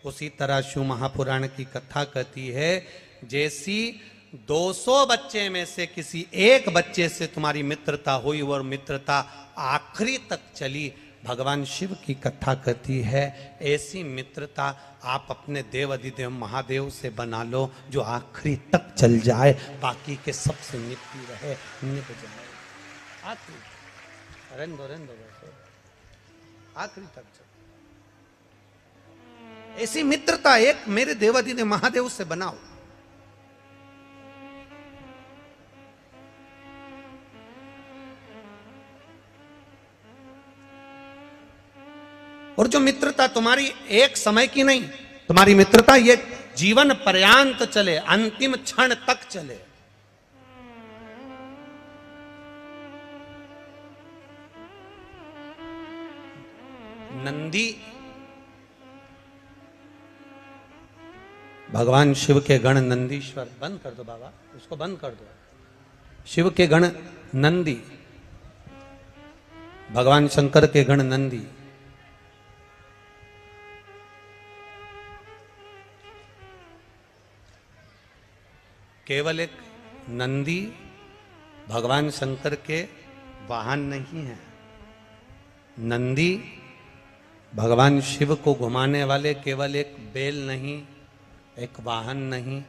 उसी तरह शिव महापुराण की कथा कहती है, जैसी 200 बच्चे में से किसी एक बच्चे से तुम्हारी मित्रता हुई और मित्रता आखिरी तक चली, भगवान शिव की कथा कहती है ऐसी मित्रता आप अपने देव अधिदेव महादेव से बना लो जो आखिरी तक चल जाए, बाकी के सबसे निपटी रहे, निप जाए। आखिरी आखिरी तक चल। ऐसी मित्रता एक मेरे देवाधिदेव महादेव से बनाओ। और जो मित्रता तुम्हारी एक समय की नहीं, तुम्हारी मित्रता ये जीवन पर्यांत चले, अंतिम क्षण तक चले। नंदी भगवान शिव के गण नंदीश्वर, बंद कर दो बाबा, उसको बंद कर दो। शिव के गण नंदी, भगवान शंकर के गण नंदी। केवल एक नंदी भगवान शंकर के वाहन नहीं है। नंदी भगवान शिव को घुमाने वाले केवल एक बैल नहीं, एक वाहन नहीं।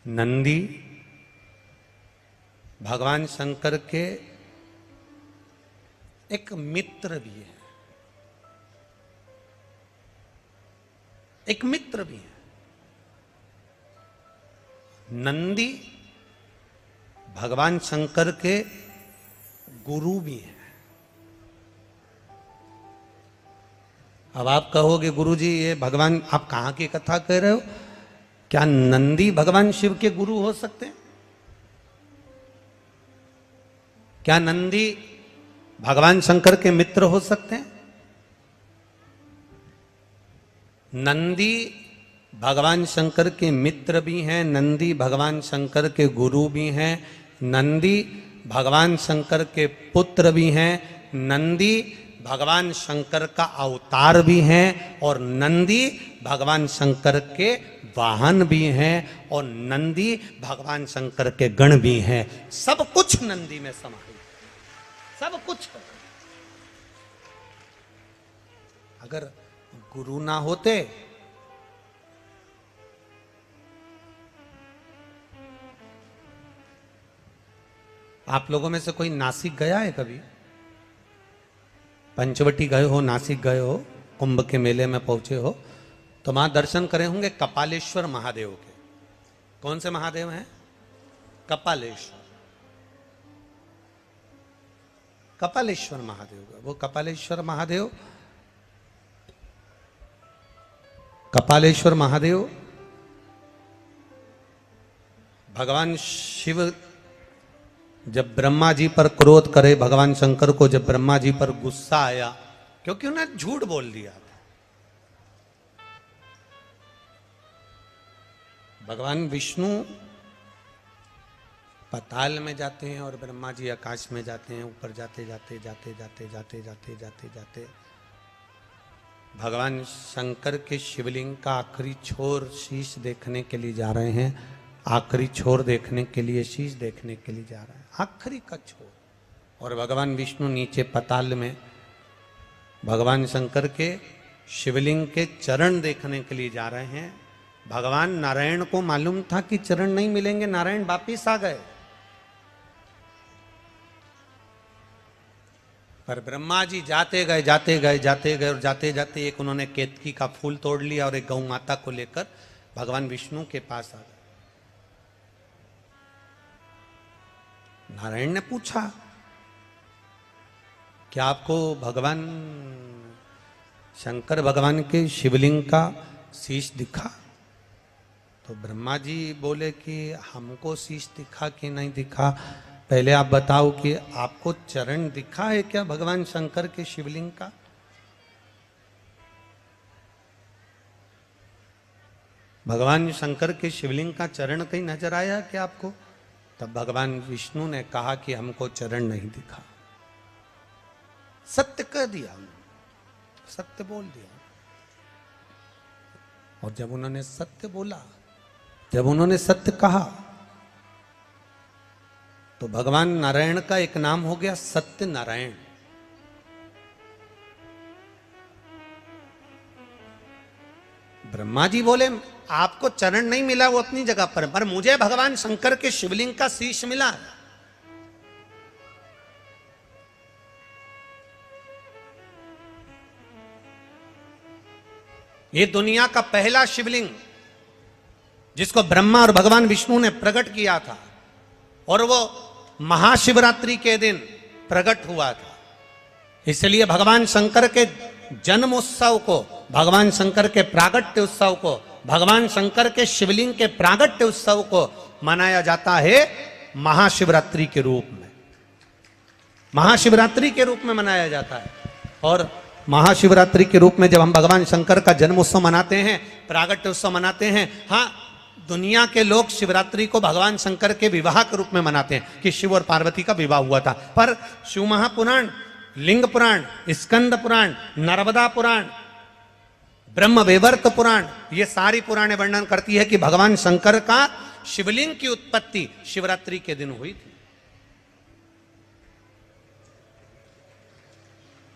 नंदी भगवान शंकर के एक मित्र भी है, एक मित्र भी है। नंदी भगवान शंकर के गुरु भी हैं। अब आप कहोगे गुरुजी ये भगवान, आप कहां की कथा कह रहे हो? क्या नंदी भगवान शिव के गुरु हो सकते हैं? क्या नंदी भगवान शंकर के मित्र हो सकते हैं? नंदी भगवान शंकर के मित्र भी हैं, नंदी भगवान शंकर के गुरु भी हैं, नंदी भगवान शंकर के पुत्र भी हैं, नंदी भगवान शंकर का अवतार भी हैं, और नंदी भगवान शंकर के वाहन भी हैं, और नंदी भगवान शंकर के गण भी हैं। सब कुछ नंदी में समाहित, सब कुछ। अगर गुरु ना होते आप लोगों में से कोई नासिक गया है कभी? पंचवटी गए हो, नासिक गए हो, कुंभ के मेले में पहुंचे हो, तो वहां दर्शन करे होंगे कपालेश्वर महादेव के। कौन से महादेव हैं? कपालेश्वर, कपालेश्वर महादेव। वो कपालेश्वर महादेव, कपालेश्वर महादेव भगवान शिव जब ब्रह्मा जी पर क्रोध करे, भगवान शंकर को जब ब्रह्मा जी पर गुस्सा आया, क्योंकि उन्हें झूठ बोल दिया था। भगवान विष्णु पाताल में जाते हैं और ब्रह्मा जी आकाश में जाते हैं। ऊपर जाते जाते जाते जाते जाते जाते जाते जाते भगवान शंकर के शिवलिंग का आखिरी छोर शीश देखने के लिए जा रहे हैं। आखिरी छोर देखने के लिए, शीश देखने के लिए जा रहे हैं, आखिरी का छोर। और भगवान विष्णु नीचे पताल में भगवान शंकर के शिवलिंग के चरण देखने के लिए जा रहे हैं। भगवान नारायण को मालूम था कि चरण नहीं मिलेंगे, नारायण वापिस आ गए। पर ब्रह्मा जी जाते गए जाते गए जाते गए, और जाते जाते एक उन्होंने केतकी का फूल तोड़ लिया और एक गौ माता को लेकर भगवान विष्णु के पास आ गए। नारायण ने पूछा, क्या आपको भगवान शंकर भगवान के शिवलिंग का शीश दिखा? तो ब्रह्मा जी बोले कि हमको शीश दिखा कि नहीं दिखा, पहले आप बताओ कि आपको चरण दिखा है क्या भगवान शंकर के शिवलिंग का? भगवान शंकर के शिवलिंग का चरण कहीं नजर आया क्या आपको? तब भगवान विष्णु ने कहा कि हमको चरण नहीं दिखा। सत्य कह दिया, सत्य बोल दिया। और जब उन्होंने सत्य बोला, जब उन्होंने सत्य कहा, तो भगवान नारायण का एक नाम हो गया सत्य नारायण। ब्रह्मा जी बोले आपको चरण नहीं मिला, वो अपनी जगह पर मुझे भगवान शंकर के शिवलिंग का शीश मिला। ये दुनिया का पहला शिवलिंग जिसको ब्रह्मा और भगवान विष्णु ने प्रकट किया था, और वो महाशिवरात्रि के दिन प्रकट हुआ था। इसलिए भगवान शंकर के जन्म उत्सव को, भगवान शंकर के प्रागट्य उत्सव को, भगवान शंकर के शिवलिंग के प्रागट्य उत्सव को मनाया जाता है महाशिवरात्रि के रूप में। महाशिवरात्रि के रूप में मनाया जाता है। और महाशिवरात्रि के रूप में जब हम भगवान शंकर का जन्म उत्सव मनाते हैं, प्रागट्य उत्सव मनाते हैं, हाँ, दुनिया के लोग शिवरात्रि को भगवान शंकर के विवाह के रूप में मनाते हैं कि शिव और पार्वती का विवाह हुआ था। पर शिव महापुराण, लिंग पुराण, स्कंद पुराण, नर्मदा पुराण, ब्रह्म वैवर्त पुराण, ये सारी पुराणे वर्णन करती है कि भगवान शंकर का शिवलिंग की उत्पत्ति शिवरात्रि के दिन हुई थी।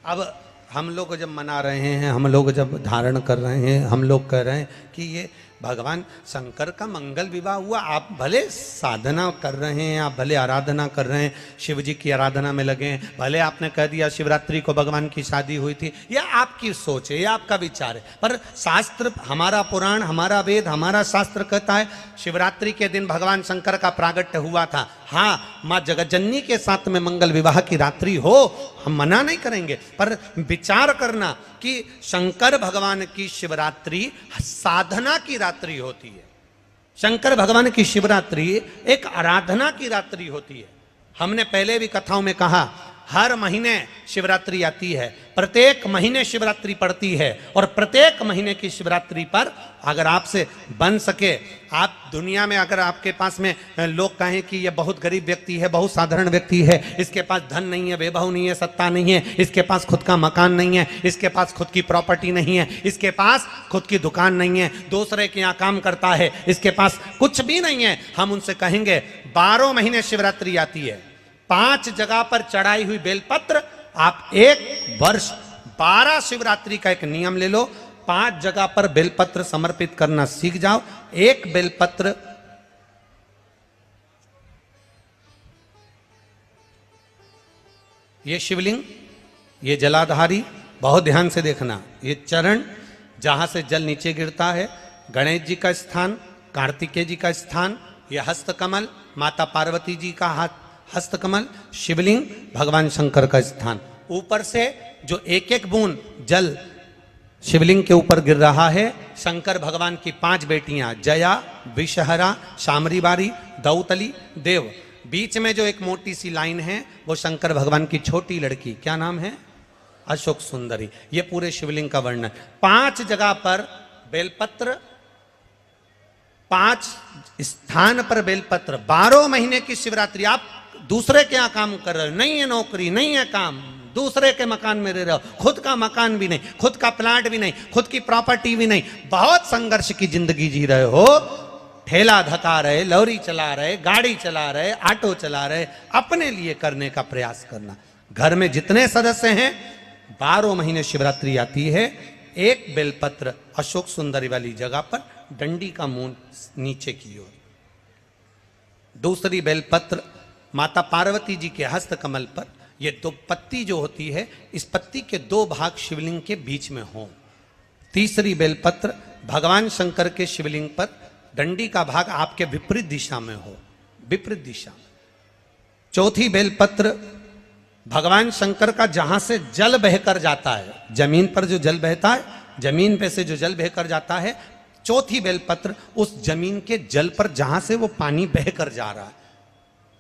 अब हम लोग जब मना रहे हैं, हम लोग जब धारण कर रहे हैं, हम लोग कह रहे हैं कि ये भगवान शंकर का मंगल विवाह हुआ। आप भले साधना कर रहे हैं, आप भले आराधना कर रहे हैं, शिव जी की आराधना में लगे हैं, भले आपने कह दिया शिवरात्रि को भगवान की शादी हुई थी, या आपकी सोच है, या आपका विचार है, पर शास्त्र, हमारा पुराण, हमारा वेद, हमारा शास्त्र कहता है शिवरात्रि के दिन भगवान शंकर का प्रागट्य हुआ था। हाँ, माँ जगज्जननी के साथ में मंगल विवाह की रात्रि हो, हम मना नहीं करेंगे, पर विचार करना कि शंकर भगवान की शिवरात्रि साधना की रात्रि होती है। शंकर भगवान की शिवरात्रि एक आराधना की रात्रि होती है। हमने पहले भी कथाओं में कहा, हर महीने शिवरात्रि आती है, प्रत्येक महीने शिवरात्रि पड़ती है, और प्रत्येक महीने की शिवरात्रि पर अगर आपसे बन सके, आप दुनिया में अगर आपके पास में लोग कहें कि ये बहुत गरीब व्यक्ति है, बहुत साधारण व्यक्ति है, इसके पास धन नहीं है, वैभव नहीं है, सत्ता नहीं है, इसके पास खुद का मकान नहीं है, इसके पास खुद की प्रॉपर्टी नहीं है, इसके पास खुद की दुकान नहीं है, दूसरे के यहाँ काम करता है, इसके पास कुछ भी नहीं है, हम उनसे कहेंगे 12 महीने शिवरात्रि आती है, 5 जगह पर चढ़ाई हुई बेलपत्र, आप एक वर्ष 12 शिवरात्रि का एक नियम ले लो, 5 जगह पर बेलपत्र समर्पित करना सीख जाओ। एक बेलपत्र, ये शिवलिंग, ये जलाधारी, बहुत ध्यान से देखना, ये चरण जहां से जल नीचे गिरता है, गणेश जी का स्थान, कार्तिकेय जी का स्थान, ये हस्तकमल, माता पार्वती जी का हाथ हस्तकमल, शिवलिंग, भगवान शंकर का स्थान। ऊपर से जो एक एक बूंद जल शिवलिंग के ऊपर गिर रहा है, शंकर भगवान की 5 बेटियां, जया, विषहरा, शामरीबारी, दौतली, देव। बीच में जो एक मोटी सी लाइन है वो शंकर भगवान की छोटी लड़की, क्या नाम है? अशोक सुंदरी। ये पूरे शिवलिंग का वर्णन। 5 जगह पर बेलपत्र, 5 स्थान पर बेलपत्र, 12 महीने की शिवरात्रि। आप दूसरे के यहाँ काम कर रहे हो, नहीं है नौकरी, नहीं है काम, दूसरे के मकान में रह रहे हो, खुद का मकान भी नहीं, खुद का प्लाट भी नहीं, खुद की प्रॉपर्टी भी नहीं, बहुत संघर्ष की जिंदगी जी रहे हो, ठेला धका रहे, लॉरी चला रहे, गाड़ी चला रहे, ऑटो चला रहे, अपने लिए करने का प्रयास करना। घर में जितने सदस्य हैं, 12 महीने शिवरात्रि आती है, एक बेलपत्र अशोक सुंदरी वाली जगह पर, डंडी का मुंह नीचे की ओर, दूसरी बेलपत्र माता पार्वती जी के हस्त कमल पर। ये 2 पत्ती जो होती है, इस पत्ती के 2 भाग शिवलिंग के बीच में हो। तीसरी बेलपत्र भगवान शंकर के शिवलिंग पर, डंडी का भाग आपके विपरीत दिशा में हो, विपरीत दिशा में। चौथी बेलपत्र भगवान शंकर का जहां से जल बहकर जाता है, जमीन पर जो जल बहता है, जमीन पे से जो जल बहकर जाता है, चौथी बेलपत्र उस जमीन के जल पर जहां से वो पानी बहकर जा रहा है,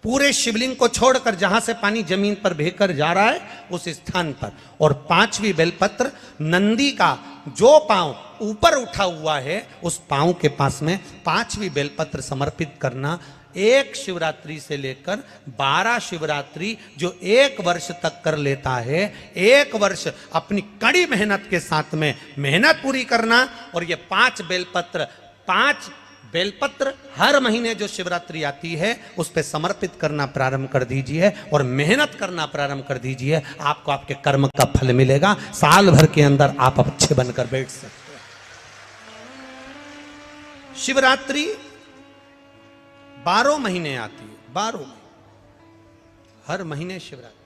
पूरे शिवलिंग को छोड़कर जहां से पानी जमीन पर बहकर जा रहा है उस स्थान पर। और 5वीं बेलपत्र नंदी का जो पांव ऊपर उठा हुआ है, उस पांव के पास में 5वीं बेलपत्र समर्पित करना। एक शिवरात्रि से लेकर 12 शिवरात्रि जो 1 वर्ष तक कर लेता है, 1 वर्ष अपनी कड़ी मेहनत के साथ में मेहनत पूरी करना। और ये 5 बेलपत्र हर महीने जो शिवरात्रि आती है उस पे समर्पित करना प्रारंभ कर दीजिए और मेहनत करना प्रारंभ कर दीजिए। आपको आपके कर्म का फल मिलेगा। साल भर के अंदर आप अच्छे बनकर बैठ सकते हैं। शिवरात्रि 12 महीने आती है, 12 हर महीने शिवरात्रि।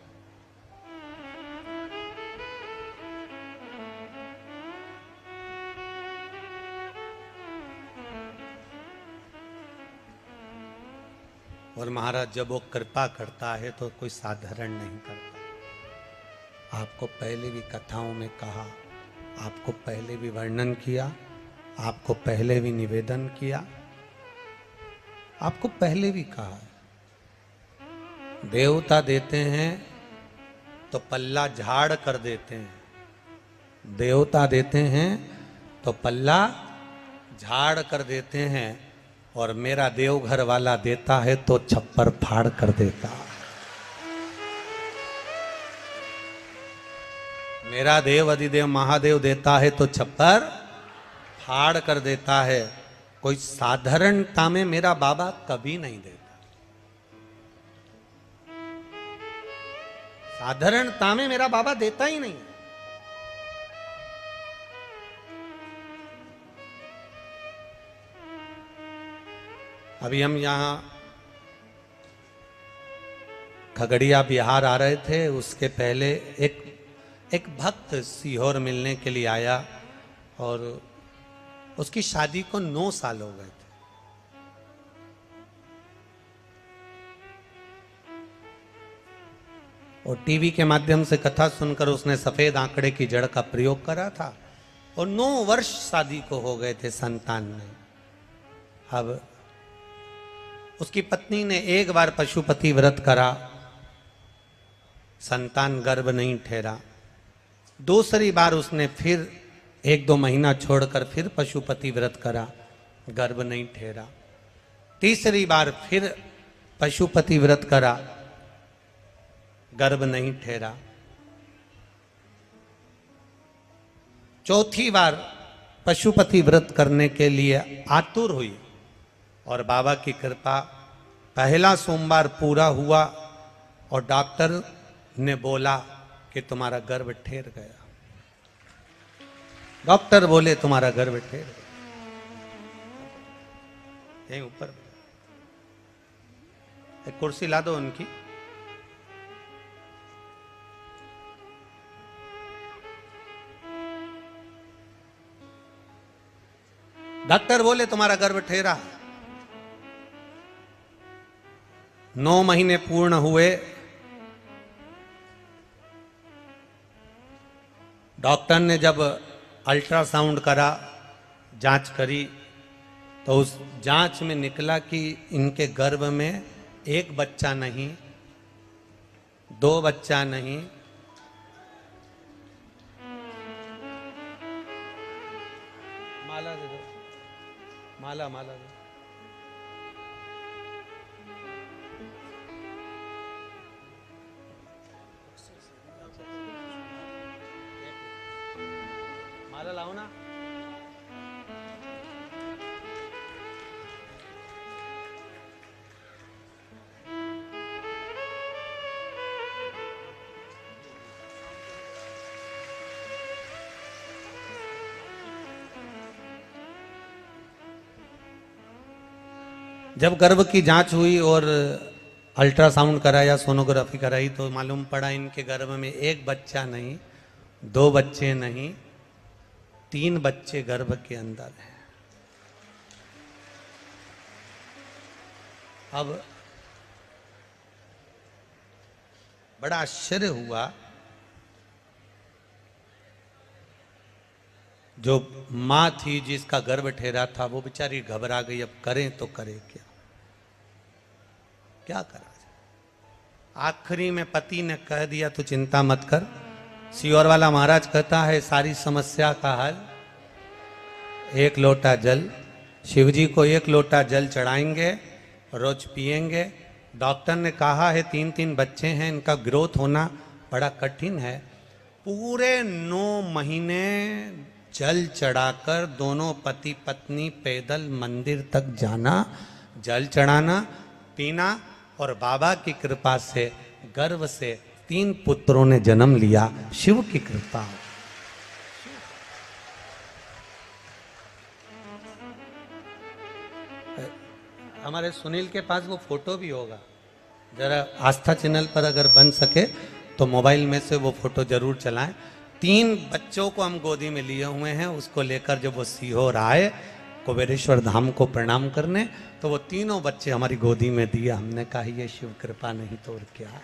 और महाराज जब वो कृपा करता है तो कोई साधारण नहीं करता। आपको पहले भी कथाओं में कहा, आपको पहले भी वर्णन किया, आपको पहले भी निवेदन किया, आपको पहले भी कहा है, देवता देते हैं तो पल्ला झाड़ कर देते हैं, देवता देते हैं तो पल्ला झाड़ कर देते हैं, और मेरा देवघर वाला देता है तो छप्पर फाड़ कर देता। मेरा देव अधिदेव महादेव देता है तो छप्पर फाड़ कर देता है। कोई साधारणता में मेरा बाबा कभी नहीं देता, साधारणता में मेरा बाबा देता ही नहीं। अभी हम यहाँ खगड़िया बिहार आ रहे थे, उसके पहले एक भक्त सीहोर मिलने के लिए आया और उसकी शादी को 9 साल हो गए थे। और टीवी के माध्यम से कथा सुनकर उसने सफेद आंकड़े की जड़ का प्रयोग करा था और 9 वर्ष शादी को हो गए थे, संतान में। अब उसकी पत्नी ने एक बार पशुपति व्रत करा, संतान गर्भ नहीं ठहरा। दूसरी बार उसने फिर 1-2 महीना छोड़कर फिर पशुपति व्रत करा, गर्भ नहीं ठहरा। तीसरी बार फिर पशुपति व्रत करा, गर्भ नहीं ठहरा। चौथी बार पशुपति व्रत करने के लिए आतुर हुई और बाबा की कृपा, पहला सोमवार पूरा हुआ और डॉक्टर ने बोला कि तुम्हारा गर्भ ठहर गया। डॉक्टर बोले तुम्हारा गर्भ ठहर गया। यहीं ऊपर एक कुर्सी ला दो उनकी। डॉक्टर बोले तुम्हारा गर्भ ठहरा। 9 महीने पूर्ण हुए। डॉक्टर ने जब अल्ट्रासाउंड करा, जांच करी, तो उस जांच में निकला कि इनके गर्भ में 1 बच्चा नहीं, 2 बच्चा नहीं, माला दे दो, माला माला दो। माला लाओ ना। जब गर्भ की जांच हुई और अल्ट्रासाउंड कराया, सोनोग्राफी कराई, तो मालूम पड़ा इनके गर्भ में 1 बच्चा नहीं, 2 बच्चे नहीं, 3 बच्चे गर्भ के अंदर हैं। अब बड़ा आश्चर्य हुआ। जो मां थी जिसका गर्भ ठहरा था वो बेचारी घबरा गई। अब करें तो करें क्या, क्या करा जाए। आखिरी में पति ने कह दिया तो चिंता मत कर। सीहोर वाला महाराज कहता है सारी समस्या का हल 1 लोटा जल। शिव जी को 1 लोटा जल चढ़ाएंगे, रोज पिएंगे। डॉक्टर ने कहा है 3-3 बच्चे हैं, इनका ग्रोथ होना बड़ा कठिन है। पूरे 9 महीने जल चढ़ाकर दोनों पति पत्नी पैदल मंदिर तक जाना, जल चढ़ाना, पीना, और बाबा की कृपा से गर्भ से 3 पुत्रों ने जन्म लिया। शिव की कृपा। हमारे सुनील के पास वो फोटो भी होगा, जरा आस्था चैनल पर अगर बन सके तो मोबाइल में से वो फोटो जरूर चलाएं। 3 बच्चों को हम गोदी में लिए हुए हैं। उसको लेकर जब वो सीहोर आए कुबेरेश्वर धाम को प्रणाम करने, तो वो तीनों बच्चे हमारी गोदी में दिया। हमने कहा ये शिव कृपा नहीं तो और क्या है,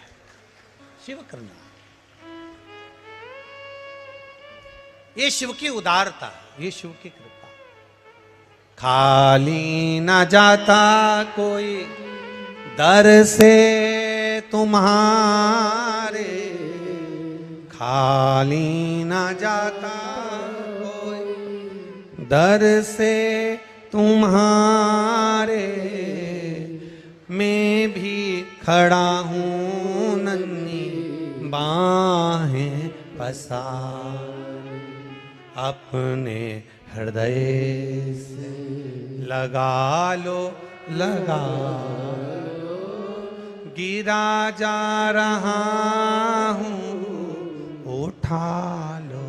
शिव करना, ये शिव की उदारता, ये शिव की कृपा। खाली न जाता कोई दर से तुम्हारे, खाली न जाता कोई दर से तुम्हारे, मैं भी खड़ा हूँ नन्ही बाहें पसार, अपने हृदय से लगा लो, लगा लो, गिरा जा रहा हूँ उठा लो।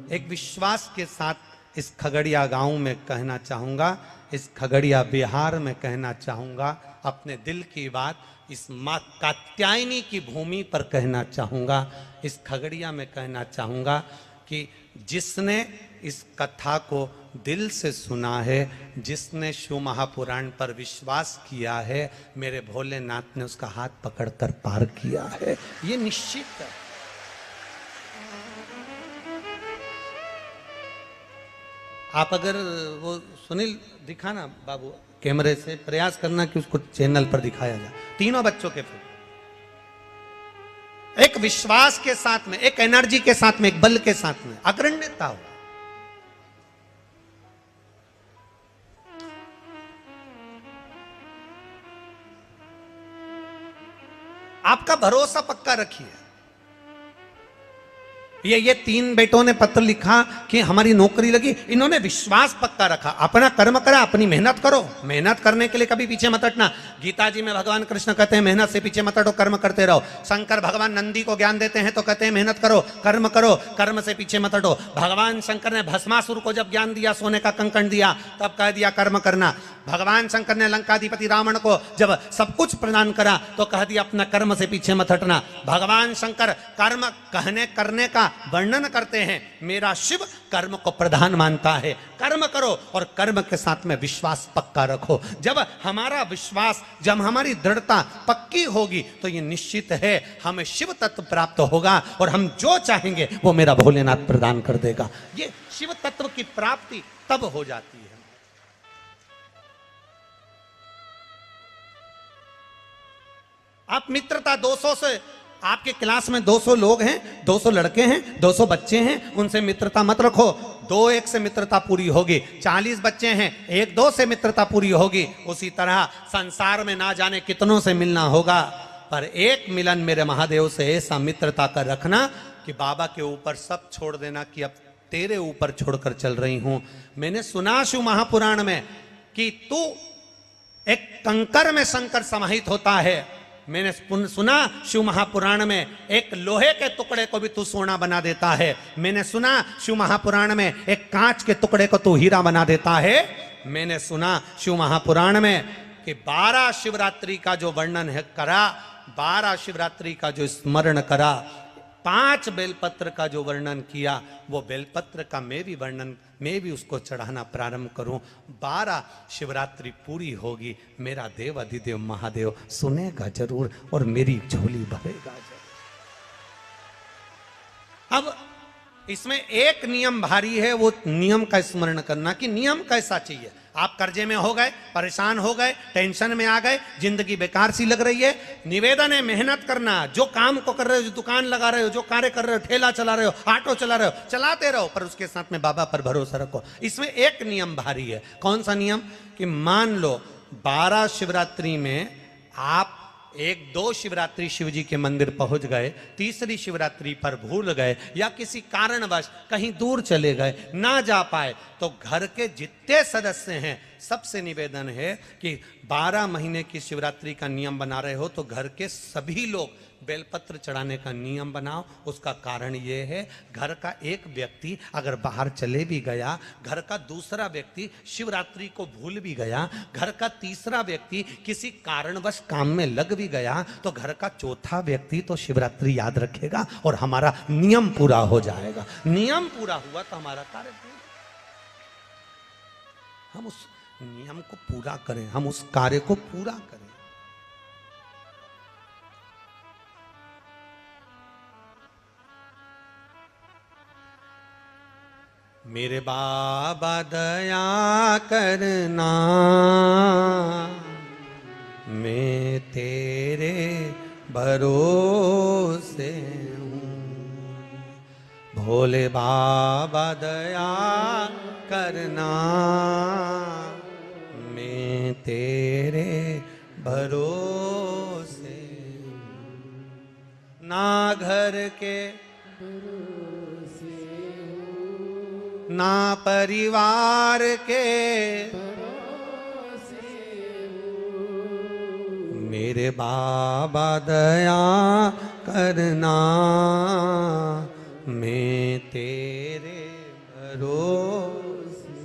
एक विश्वास के साथ इस खगड़िया गांव में कहना चाहूंगा, इस खगड़िया बिहार में कहना चाहूंगा, अपने दिल की बात इस माँ कात्यायनी की भूमि पर कहना चाहूंगा, इस खगड़िया में कहना चाहूंगा कि जिसने इस कथा को दिल से सुना है, जिसने शिव महापुराण पर विश्वास किया है, मेरे भोलेनाथ ने उसका हाथ पकड़कर पार किया है, ये निश्चित है। आप अगर वो सुनील दिखाना बाबू, कैमरे से प्रयास करना कि उसको चैनल पर दिखाया जाए, तीनों बच्चों के फोटो एक विश्वास के साथ में, एक एनर्जी के साथ में, एक बल के साथ में, अग्रण्यता हो। आपका भरोसा पक्का रखिए। ये तीन बेटों ने पत्र लिखा कि हमारी नौकरी लगी, इन्होंने विश्वास पक्का रखा, अपना कर्म करा, अपनी मेहनत करो, मेहनत करने के लिए कभी पीछे मत हटना। गीता जी में भगवान कृष्ण कहते हैं मेहनत से पीछे मत हटो, कर्म करते रहो। शंकर भगवान नंदी को ज्ञान देते हैं तो कहते हैं मेहनत करो, कर्म से पीछे मत हटो। भगवान शंकर ने भस्मासुर को जब ज्ञान दिया, सोने का कंकण दिया, तब कह दिया कर्म करना। भगवान शंकर ने लंकाधिपति रावण को जब सब कुछ प्रदान करा तो कह दिया अपना कर्म से पीछे मत हटना। भगवान शंकर कर्म कहने करने का वर्णन करते हैं, मेरा शिव कर्म को प्रधान मानता है, कर्म करो और कर्म के साथ में विश्वास पक्का रखो। जब हमारा विश्वास, जब हमारी दृढ़ता पक्की होगी तो ये निश्चित है हमें शिव तत्व प्राप्त होगा और हम जो चाहेंगे वो मेरा भोलेनाथ प्रदान कर देगा। ये शिव तत्व की प्राप्ति तब हो जाती है। आप मित्रता 200 से, आपके क्लास में 200 लोग हैं, 200 लड़के हैं, 200 बच्चे हैं, उनसे मित्रता मत रखो। 2-1 से मित्रता पूरी होगी। 40 बच्चे हैं, 1-2 से मित्रता पूरी होगी। उसी तरह संसार में ना जाने कितनों से मिलना होगा, पर एक मिलन मेरे महादेव से ऐसा मित्रता कर रखना कि बाबा के ऊपर सब छोड़ देना कि अब तेरे ऊपर छोड़कर चल रही हूं। मैंने सुना शिव महापुराण में कि तू एक कंकर में शंकर समाहित होता है। मैंने सुना शिव महापुराण में एक लोहे के टुकड़े को भी तू सोना बना देता है। मैंने सुना शिव महापुराण में एक कांच के टुकड़े को तू हीरा बना देता है। मैंने सुना शिव महापुराण में कि 12 शिवरात्रि का जो वर्णन है करा, 12 शिवरात्रि का जो स्मरण करा, 5 बेलपत्र का जो वर्णन किया, वो बेलपत्र का मैं भी उसको चढ़ाना प्रारंभ करूं। 12 शिवरात्रि पूरी होगी, मेरा देव अधिदेव महादेव सुनेगा जरूर और मेरी झोली भरेगा जरूर। अब इसमें एक नियम भारी है, वो नियम का स्मरण करना कि नियम कैसा चाहिए। आप कर्जे में हो गए, परेशान हो गए, टेंशन में आ गए, जिंदगी बेकार सी लग रही है, निवेदन है मेहनत करना। जो काम को कर रहे हो, जो दुकान लगा रहे हो, जो कार्य कर रहे हो, ठेला चला रहे हो, ऑटो चला रहे हो, चलाते रहो, पर उसके साथ में बाबा पर भरोसा रखो। इसमें एक नियम भारी है। कौन सा नियम? कि मान लो 12 शिवरात्रि में आप 1-2 शिवरात्रि शिव जी के मंदिर पहुंच गए, तीसरी शिवरात्रि पर भूल गए या किसी कारणवश कहीं दूर चले गए, ना जा पाए, तो घर के जितने सदस्य हैं सबसे निवेदन है कि 12 महीने की शिवरात्रि का नियम बना रहे हो तो घर के सभी लोग बेलपत्र चढ़ाने का नियम बनाओ। उसका कारण ये है, घर का एक व्यक्ति अगर बाहर चले भी गया, घर का दूसरा व्यक्ति शिवरात्रि को भूल भी गया, घर का तीसरा व्यक्ति किसी कारणवश काम में लग भी गया, तो घर का चौथा व्यक्ति तो शिवरात्रि याद रखेगा और हमारा नियम पूरा हो जाएगा। नियम पूरा हुआ तो हमारा कार्य पूरा। हम उस नियम को पूरा करें, हम उस कार्य को पूरा करें। मेरे बाबा दया करना, मैं तेरे भरोसे हूँ। भोले बाबा दया करना, मैं तेरे भरोसे हूँ। ना घर के ना परिवार के, मेरे बाबा दया करना, मैं तेरे भरोसे।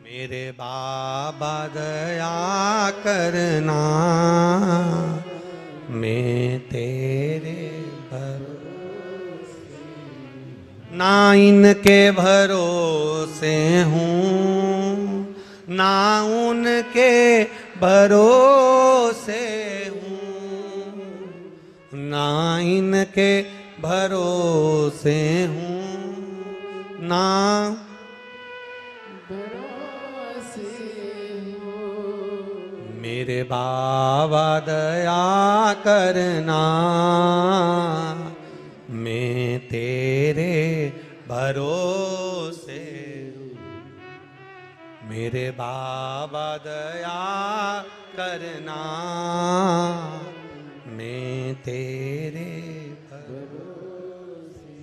मेरे बाबा दया करना, मैं तेरे भरोसे। ना इनके भरोसे हूँ, ना उनके भरोसे हूँ, ना इनके भरोसे हूँ, ना भरोसे हूँ। मेरे बाबा दया करना, मैं तेरे भरोसे हूँ। मेरे बाबा दया करना, मैं तेरे भरोसे।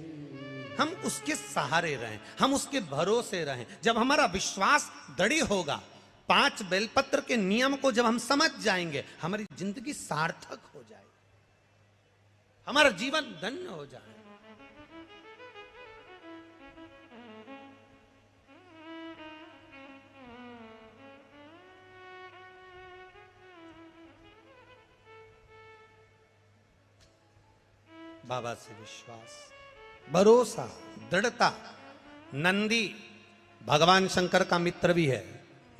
हम उसके सहारे रहें, हम उसके भरोसे रहें। जब हमारा विश्वास दृढ़ होगा, 5 बेलपत्र के नियम को जब हम समझ जाएंगे, हमारी जिंदगी सार्थक हो जाएगी, हमारा जीवन धन्य हो जाए। बाबा से विश्वास, भरोसा, दृढ़ता। नंदी भगवान शंकर का मित्र भी है,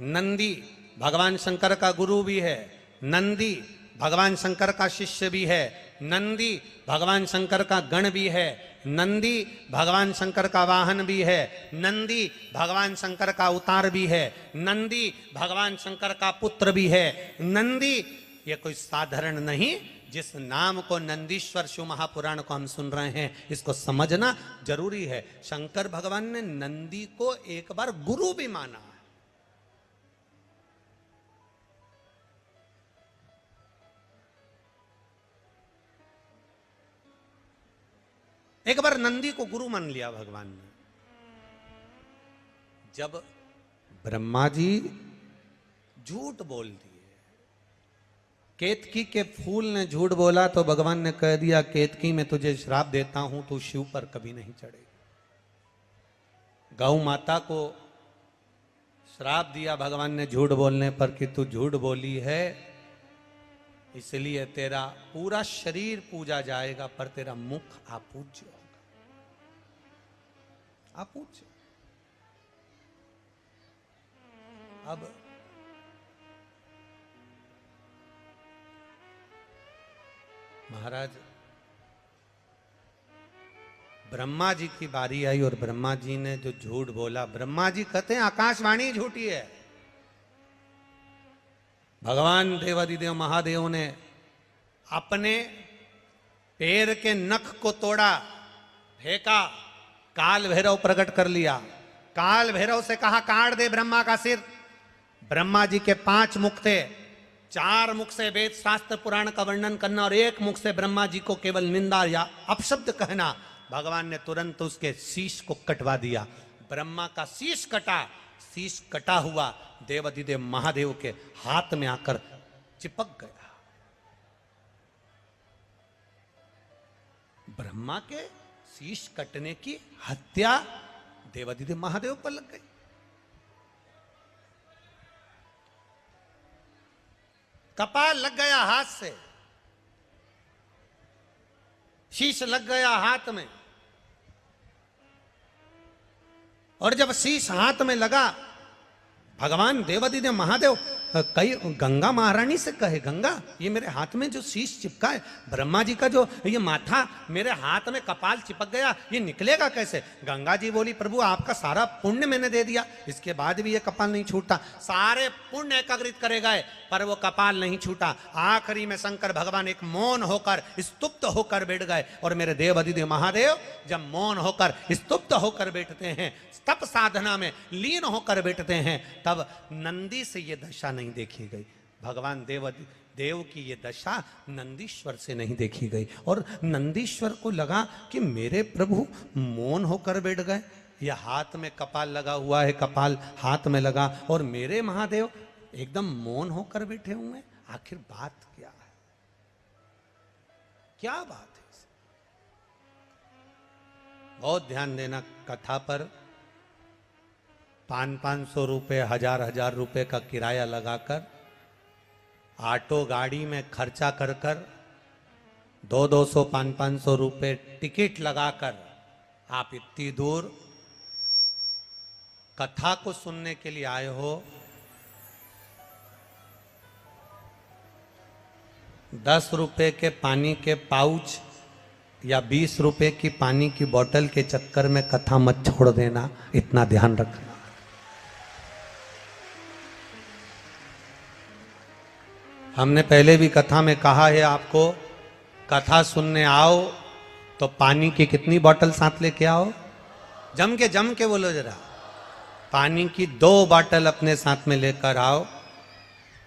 नंदी भगवान शंकर का गुरु भी है, नंदी भगवान शंकर का शिष्य भी है, नंदी भगवान शंकर का गण भी है, नंदी भगवान शंकर का वाहन भी है, नंदी भगवान शंकर का अवतार भी है, नंदी भगवान शंकर का पुत्र भी है। नंदी ये कोई साधारण नहीं। जिस नाम को नंदीश्वर शिव महापुराण को हम सुन रहे हैं, इसको समझना जरूरी है। शंकर भगवान ने नंदी को एक बार गुरु भी माना है। एक बार नंदी को गुरु मान लिया भगवान ने। जब ब्रह्मा जी झूठ बोल दिए, केतकी के फूल ने झूठ बोला, तो भगवान ने कह दिया, केतकी मैं तुझे श्राप देता हूं, तू शिव पर कभी नहीं चढ़ेगी। गौ माता को श्राप दिया भगवान ने झूठ बोलने पर कि तू झूठ बोली है, इसलिए तेरा पूरा शरीर पूजा जाएगा, पर तेरा मुख अपूज्य होगा। अपूज्य। अब महाराज ब्रह्मा जी की बारी आई और ब्रह्मा जी ने जो झूठ बोला, ब्रह्मा जी कहते हैं आकाशवाणी झूठी है। भगवान देवादिदेव महादेव ने अपने पैर के नख को तोड़ा, फेंका, काल भैरव प्रकट कर लिया। काल भैरव से कहा काट दे ब्रह्मा का सिर। ब्रह्मा जी के 5 मुख थे, 4 मुख से वेद शास्त्र पुराण का वर्णन करना और 1 मुख से ब्रह्मा जी को केवल निंदा या अपशब्द कहना। भगवान ने तुरंत उसके शीश को कटवा दिया। ब्रह्मा का शीश कटा, शीश कटा हुआ देवादिदेव महादेव के हाथ में आकर चिपक गया। ब्रह्मा के शीश कटने की हत्या देवादिदेव महादेव पर लग गई। कपाल लग गया हाथ से, शीश लग गया हाथ में, और जब शीश हाथ में लगा भगवान देवादिदेव महादेव कई गंगा महारानी से कहे, गंगा ये मेरे हाथ में जो शीश चिपका है, ब्रह्मा जी का जो ये माथा मेरे हाथ में कपाल चिपक गया, ये निकलेगा कैसे? गंगा जी बोली, प्रभु आपका सारा पुण्य मैंने दे दिया, इसके बाद भी ये कपाल नहीं छूटा। सारे पुण्य एकाग्रित करे गए पर वो कपाल नहीं छूटा। आखिरी में शंकर भगवान एक मौन होकर स्तुप्त होकर बैठ गए। और मेरे देव अधिदेव महादेव जब मौन होकर स्तुप्त होकर बैठते हैं, तप साधना में लीन होकर बैठते हैं, तब नंदी से ये दशा नहीं देखी गई। भगवान देव की ये दशा नंदीश्वर से नहीं देखी गई। और नंदीश्वर को लगा कि मेरे प्रभु मौन होकर बैठ गए, यह हाथ में कपाल लगा हुआ है, कपाल हाथ में लगा, और मेरे महादेव एकदम मौन होकर बैठे हुए हैं। आखिर बात क्या है? क्या बात है? बहुत ध्यान देना कथा पर। 500-500 रुपये, 1000-1000 रुपये का किराया लगाकर, ऑटो गाड़ी में खर्चा कर कर, 200-200, 500-500 रुपये टिकट लगाकर आप इतनी दूर कथा को सुनने के लिए आए हो। 10 रुपये के पानी के पाउच या 20 रुपये की पानी की बोतल के चक्कर में कथा मत छोड़ देना, इतना ध्यान रखना। हमने पहले भी कथा में कहा है आपको, कथा सुनने आओ तो पानी की कितनी बोतल साथ लेके आओ? जम के बोलो जरा। पानी की 2 बोतल अपने साथ में लेकर आओ,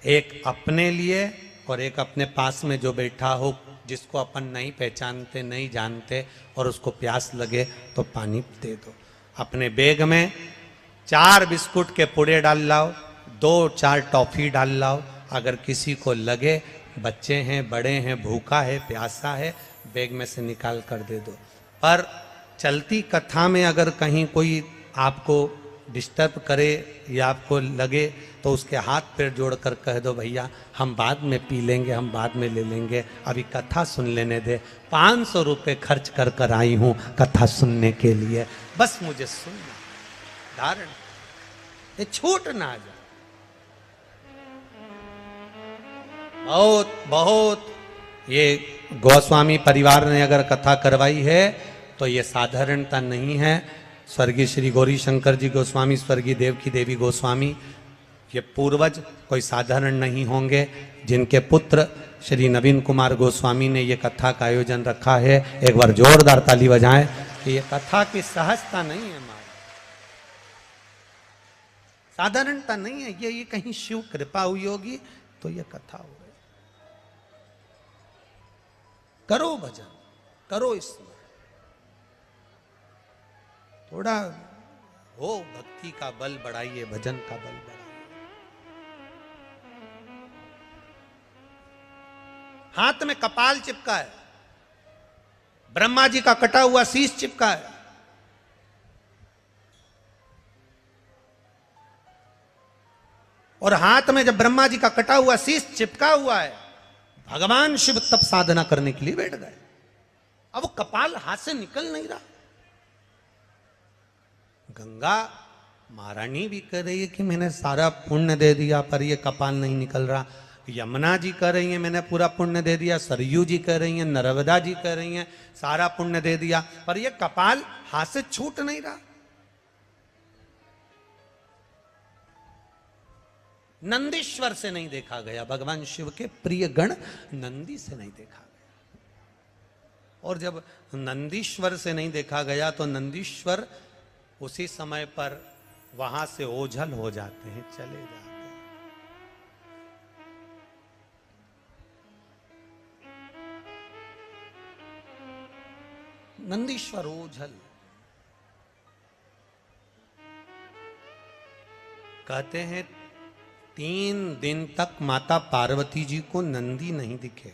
एक अपने लिए और एक अपने पास में जो बैठा हो, जिसको अपन नहीं पहचानते, नहीं जानते, और उसको प्यास लगे तो पानी दे दो। अपने बैग में 4 बिस्कुट के पुड़े डाल लाओ, 2-4 टॉफी डाल लाओ। अगर किसी को लगे, बच्चे हैं, बड़े हैं, भूखा है, प्यासा है, बैग में से निकाल कर दे दो। पर चलती कथा में अगर कहीं कोई आपको डिस्टर्ब करे या आपको लगे तो उसके हाथ पैर जोड़कर कह दो, भैया हम बाद में पी लेंगे, हम बाद में ले लेंगे, अभी कथा सुन लेने दे। 500 रुपये खर्च कर कर आई हूँ कथा सुनने के लिए, बस मुझे सुनना, धारण ये छूट ना जाए। बहुत बहुत ये गोस्वामी परिवार ने अगर कथा करवाई है तो ये साधारणता नहीं है। स्वर्गीय श्री गौरी शंकर जी गोस्वामी, स्वर्गीय देवकी देवी गोस्वामी, ये पूर्वज कोई साधारण नहीं होंगे, जिनके पुत्र श्री नवीन कुमार गोस्वामी ने ये कथा का आयोजन रखा है। एक बार जोरदार ताली बजाएं कि ये कथा की सहजता नहीं है, हमारी साधारणता नहीं है, ये कहीं शिव कृपा हुई होगी तो ये कथा हो रही। करो भजन, करो इसमें थोड़ा हो, भक्ति का बल बढ़ाइए, भजन का बल बढ़ाइए। हाथ में कपाल चिपका है, ब्रह्मा जी का कटा हुआ शीश चिपका है, और हाथ में जब ब्रह्मा जी का कटा हुआ शीश चिपका हुआ है, भगवान शिव तप साधना करने के लिए बैठ गए। अब वो कपाल हाथ से निकल नहीं रहा। गंगा महारानी भी कह रही है कि मैंने सारा पुण्य दे दिया पर ये कपाल नहीं निकल रहा। यमुना जी कह रही है मैंने पूरा पुण्य दे दिया, सरयू जी कह रही हैं, नर्मदा जी कह रही हैं सारा पुण्य दे दिया, पर ये कपाल हाथ से छूट नहीं रहा। नंदीश्वर से नहीं देखा गया, भगवान शिव के प्रिय गण नंदी से नहीं देखा गया। और जब नंदीश्वर से नहीं देखा गया तो नंदीश्वर उसी समय पर वहां से ओझल हो जाते हैं, चले जाते हैं। नंदीश्वर ओझल, कहते हैं 3 दिन तक माता पार्वती जी को नंदी नहीं दिखे,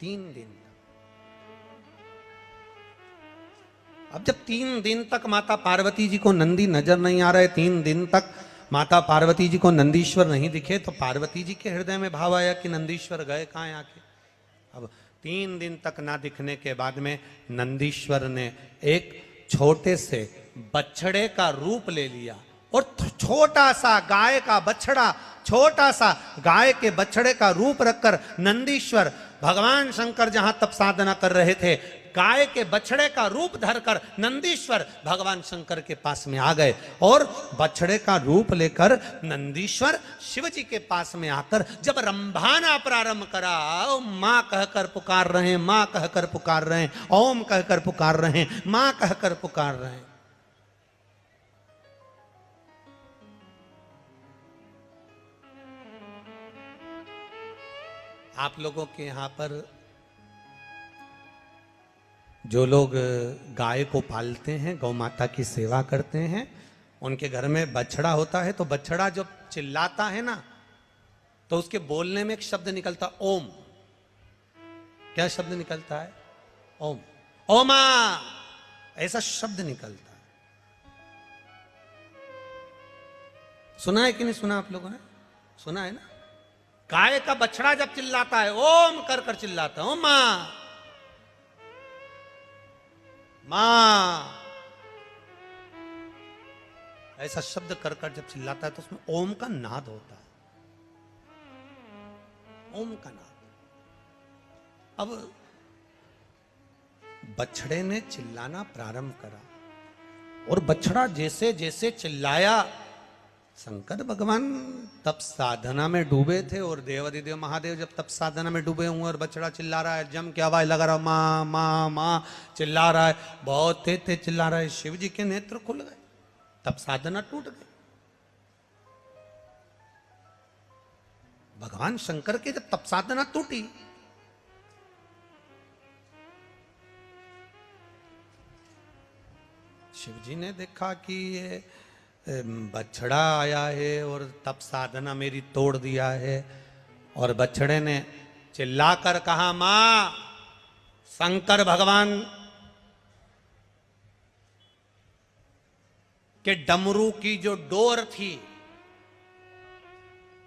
3 दिन। अब जब 3 दिन तक माता पार्वती जी को नंदी नजर नहीं आ रहे, 3 दिन तक माता पार्वती जी को नंदीश्वर नहीं दिखे, तो पार्वती जी के हृदय में भाव आया कि नंदीश्वर गए कहाँ आके। अब 3 दिन तक ना दिखने के बाद में नंदीश्वर ने एक छोटे से बछड़े का रूप ले लिया, और छोटा सा गाय का बछड़ा, छोटा सा गाय के बछड़े का रूप रखकर नंदीश्वर भगवान शंकर जहां तप साधना कर रहे थे, गाय के बछड़े का रूप धरकर नंदीश्वर भगवान शंकर के पास में आ गए। और बछड़े का रूप लेकर नंदीश्वर शिव जी के पास में आकर जब रंभाना प्रारंभ करा, मां कहकर पुकार रहे हैं, मां कहकर पुकार रहे हैं, ओम कहकर पुकार रहे हैं, मां कहकर पुकार रहे हैं। आप लोगों के यहां पर जो लोग गाय को पालते हैं, गौ माता की सेवा करते हैं, उनके घर में बछड़ा होता है, तो बछड़ा जब चिल्लाता है ना, तो उसके बोलने में एक शब्द निकलता, ओम। क्या शब्द निकलता है? ओम। ओमा, ऐसा शब्द निकलता है। सुना है कि नहीं सुना? आप लोगों ने सुना है ना? गाय का बछड़ा जब चिल्लाता है, ओम कर कर चिल्लाता है, ओमा मां, ऐसा शब्द कर कर जब चिल्लाता है तो उसमें ओम का नाद होता है, ओम का नाद। अब बछड़े ने चिल्लाना प्रारंभ करा और बछड़ा जैसे जैसे चिल्लाया, शंकर भगवान तप साधना में डूबे थे और देवाधिदेव महादेव जब तप साधना में डूबे हुए और बछड़ा चिल्ला रहा है, जम के आवाज लगा रहा, मां मां मां चिल्ला रहा है, बहुत तेज तेज चिल्ला रहा है, शिव जी के नेत्र खुल गए, तप साधना टूट गई। भगवान शंकर की जब तप साधना टूटी, शिव जी ने देखा कि ये बछड़ा आया है और तप साधना मेरी तोड़ दिया है। और बछड़े ने चिल्लाकर कहा, मां, शंकर भगवान के डमरू की जो डोर थी,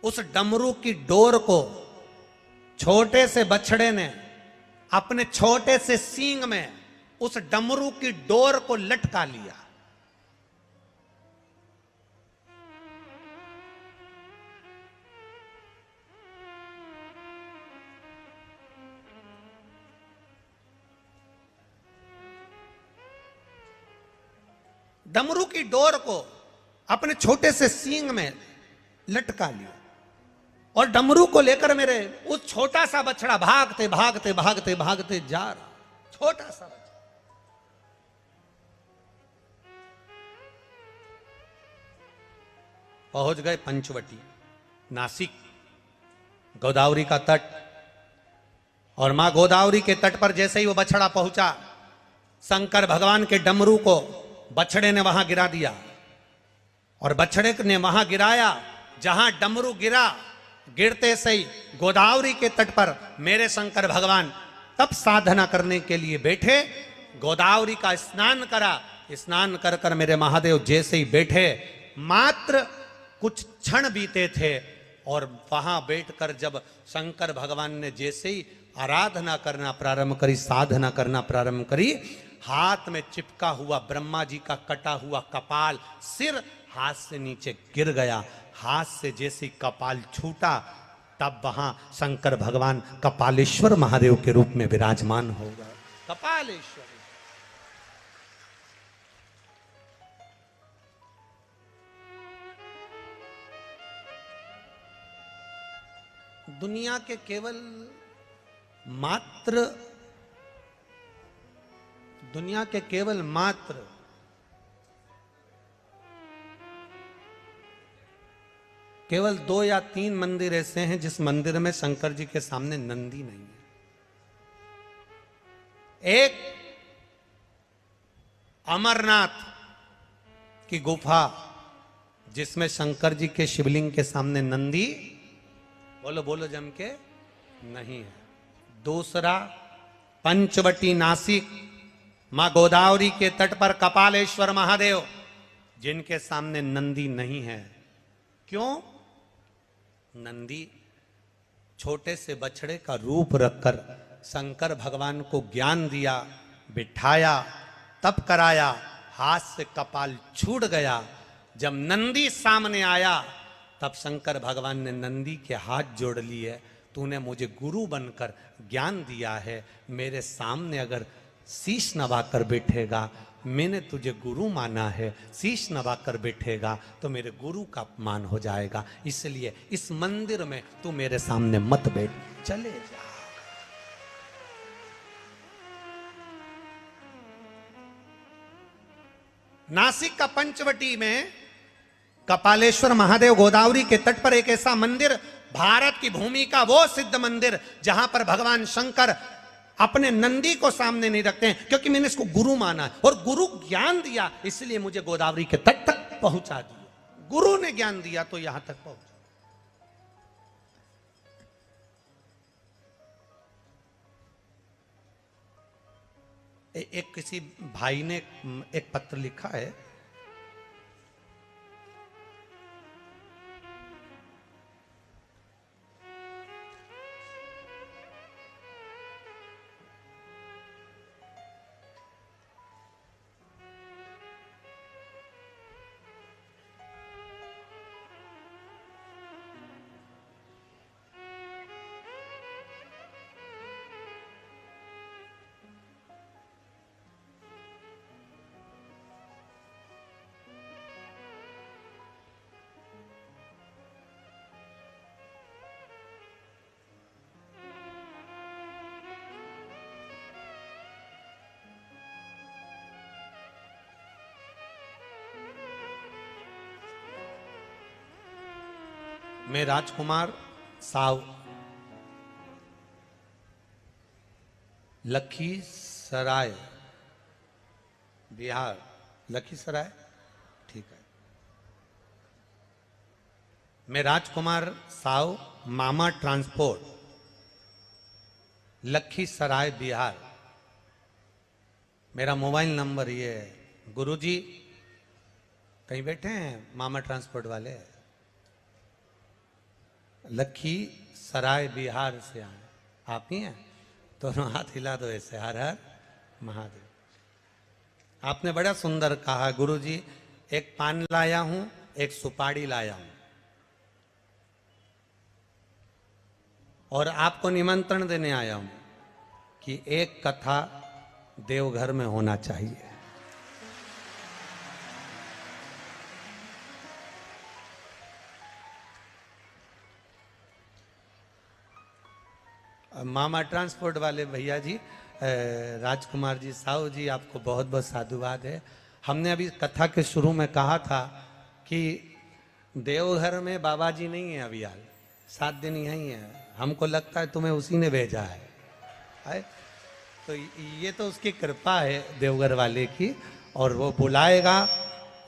उस डमरू की डोर को छोटे से बछड़े ने अपने छोटे से सींग में उस डमरू की डोर को लटका लिया। डमरू की डोर को अपने छोटे से सींग में लटका लिया और डमरू को लेकर मेरे उस छोटा सा बछड़ा भागते भागते भागते भागते जा रहा, छोटा सा बछड़ा। पहुंच गए पंचवटी, नासिक, गोदावरी का तट। और मां गोदावरी के तट पर जैसे ही वो बछड़ा पहुंचा, शंकर भगवान के डमरू को बछड़े ने वहां गिरा दिया। और बछड़े ने वहां गिराया जहां डमरू गिरा, गिरते से ही गोदावरी के तट पर मेरे शंकर भगवान तप साधना करने के लिए बैठे। गोदावरी का स्नान करा, स्नान कर कर मेरे महादेव जैसे ही बैठे, मात्र कुछ क्षण बीते थे और वहां बैठकर जब शंकर भगवान ने जैसे ही आराधना करना प्रारंभ करी, साधना करना प्रारंभ करी, हाथ में चिपका हुआ ब्रह्मा जी का कटा हुआ कपाल, सिर हाथ से नीचे गिर गया। हाथ से जैसे कपाल छूटा, तब वहां शंकर भगवान कपालेश्वर महादेव के रूप में विराजमान हो गए। कपालेश्वर दुनिया के केवल मात्र केवल 2 या 3 मंदिर ऐसे हैं जिस मंदिर में शंकर जी के सामने नंदी नहीं है। एक अमरनाथ की गुफा जिसमें शंकर जी के शिवलिंग के सामने नंदी, बोलो बोलो जम के, नहीं है। दूसरा पंचवटी नासिक, मां गोदावरी के तट पर कपालेश्वर महादेव, जिनके सामने नंदी नहीं है। क्यों? नंदी छोटे से बछड़े का रूप रखकर शंकर भगवान को ज्ञान दिया, बिठाया, तप कराया, हाथ से कपाल छूट गया। जब नंदी सामने आया तब शंकर भगवान ने नंदी के हाथ जोड़ लिए, तूने मुझे गुरु बनकर ज्ञान दिया है, मेरे सामने अगर शीश नवाकर बैठेगा, मैंने तुझे गुरु माना है, शीश नवाकर बैठेगा तो मेरे गुरु का अपमान हो जाएगा, इसलिए इस मंदिर में तू मेरे सामने मत बैठ, चले जा। नासिक का पंचवटी में कपालेश्वर महादेव गोदावरी के तट पर एक ऐसा मंदिर, भारत की भूमि का वो सिद्ध मंदिर जहां पर भगवान शंकर अपने नंदी को सामने नहीं रखते हैं, क्योंकि मैंने इसको गुरु माना है और गुरु ज्ञान दिया, इसलिए मुझे गोदावरी के तट तक पहुंचा दिया। गुरु ने ज्ञान दिया तो यहां तक पहुंचा। एक किसी भाई ने एक पत्र लिखा है, मैं राजकुमार साव लखीसराय बिहार, लखीसराय ठीक है। मैं राजकुमार साव मामा ट्रांसपोर्ट लखीसराय बिहार, मेरा मोबाइल नंबर ये है। गुरुजी कहीं बैठे हैं मामा ट्रांसपोर्ट वाले? लखीसराय बिहार से आए, आप ही हैं? दोनों हाथ हिला दो ऐसे, हर हर महादेव। आपने बड़ा सुंदर कहा गुरुजी, एक पान लाया हूं, एक सुपारी लाया हूं और आपको निमंत्रण देने आया हूं कि एक कथा देवघर में होना चाहिए। मामा ट्रांसपोर्ट वाले भैया जी, राजकुमार जी, साहू जी, आपको बहुत बहुत साधुवाद है। हमने अभी कथा के शुरू में कहा था कि देवघर में बाबा जी नहीं है अभी हाल, 7 दिन यहीं है। हमको लगता है तुम्हें उसी ने भेजा है, तो ये तो उसकी कृपा है देवघर वाले की, और वो बुलाएगा,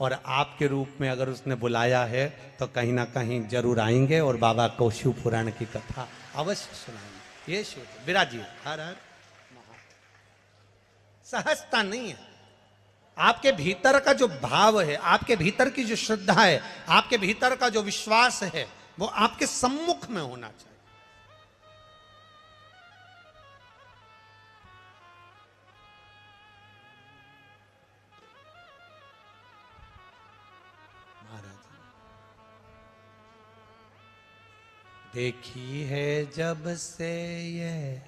और आपके रूप में अगर उसने बुलाया है तो कहीं ना कहीं जरूर आएंगे और बाबा को शिव पुराण की कथा अवश्य सुनाएंगे। ये शिव विराजिए, हर हर सहजता नहीं है। आपके भीतर का जो भाव है, आपके भीतर की जो श्रद्धा है, आपके भीतर का जो विश्वास है, वो आपके सम्मुख में होना चाहिए। देखी है जब से ये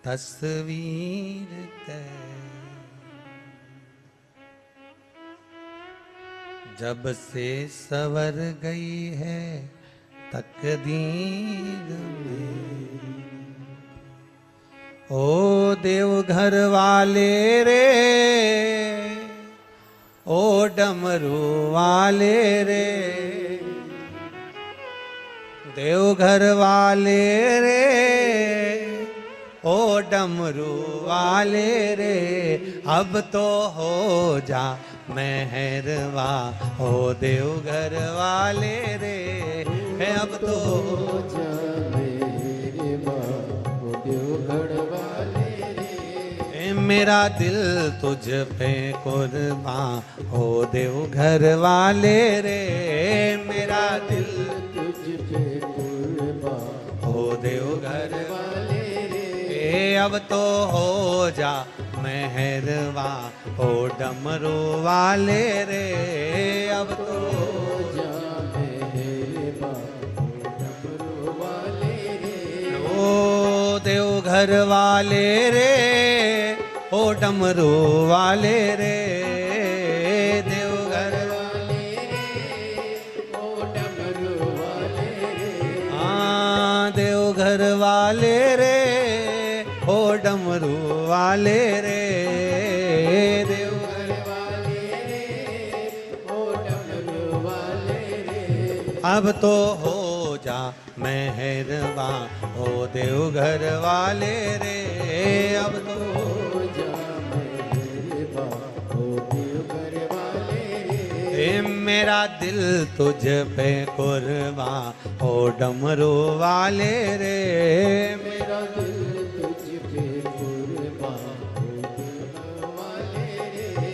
तस्वीर जब से सवर गई है तकदीर में, ओ देवघर वाले रे, ओ डमरू वाले रे, देवघर वाले रे, ओ डमरू वाले रे, अब तो हो जा मेहरवा, ओ देवघर वाले रे, अब तो हो जा मेहरवा, ओ देवघर वाले रे, मेरा दिल तुझ पे कुर्बान, ओ देवघर वाले रे, मेरा दिल तुझ पे देवघर वाले रे, अब तो हो जा मेहरवा, ओ डमरू वाले रे, अब तो देवघर वाले रे, ओ डमरू वाले रे, देवघर वाले रे, ओ डमरू वाले रे। हाँ देवघर वाले रे, ओ डमरू वाले रे, देवघर वाले रे, ओ डमरू वाले रे। अब तो हो जा मेहरबान, ओ देवघर वाले रे, अब तो हो जा मेहरबान, ओ देवघर वाले रे। मेरा दिल तुझ पे कुर्बान, ओ डमरू वाले रे, मेरा दिल तुझ पे कुर्बान, ओ डमरू वाले रे।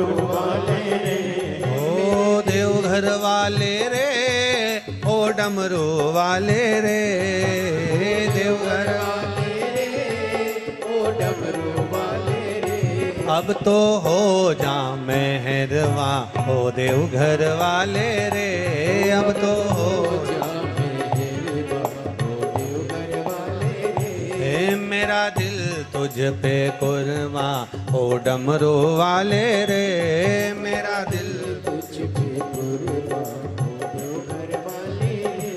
डमरू वाले रे, ओ देवघर वाले रे, ओ डमरू वाले रे, देवघर वाले रे, ओ डमरू वाले रे। अब तो हो जा मेहरवा, ओ देवघर वाले रे, अब तो हो जा मेहरबा, ओ देवघर वाले रे। हे मेरा दिल तुझ पे कुर्बा, ओ डमरू वाले रे, मेरा दिल तुझ पे कुर्बा, ओ देवघर वाले रे।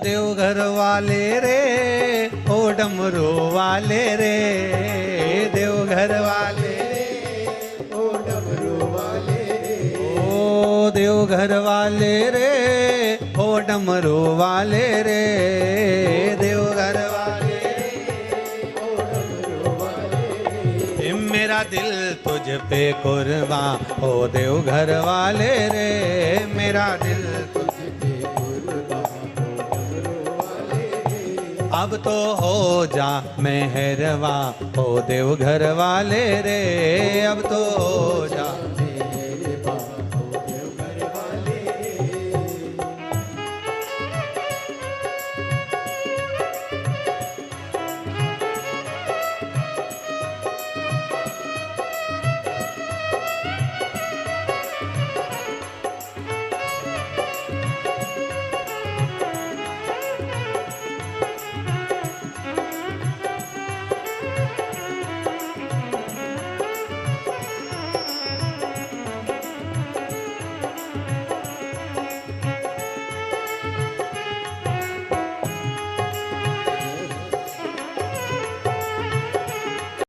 देवघर वाले रे, ओ डमरू वाले रे, देवघर वाले रे, ओ डमरू वाले रे, ओ देवघर वाले रे, ओ डमरू वाले रे, देवघर वाले रे, ओ डमरू वाले रे। मेरा दिल तुझ पे कुर्बा, ओ देवघर वाले रे, मेरा दिल अब तो हो जा मेहरवा, ओ देवघर वाले रे, अब तो हो जा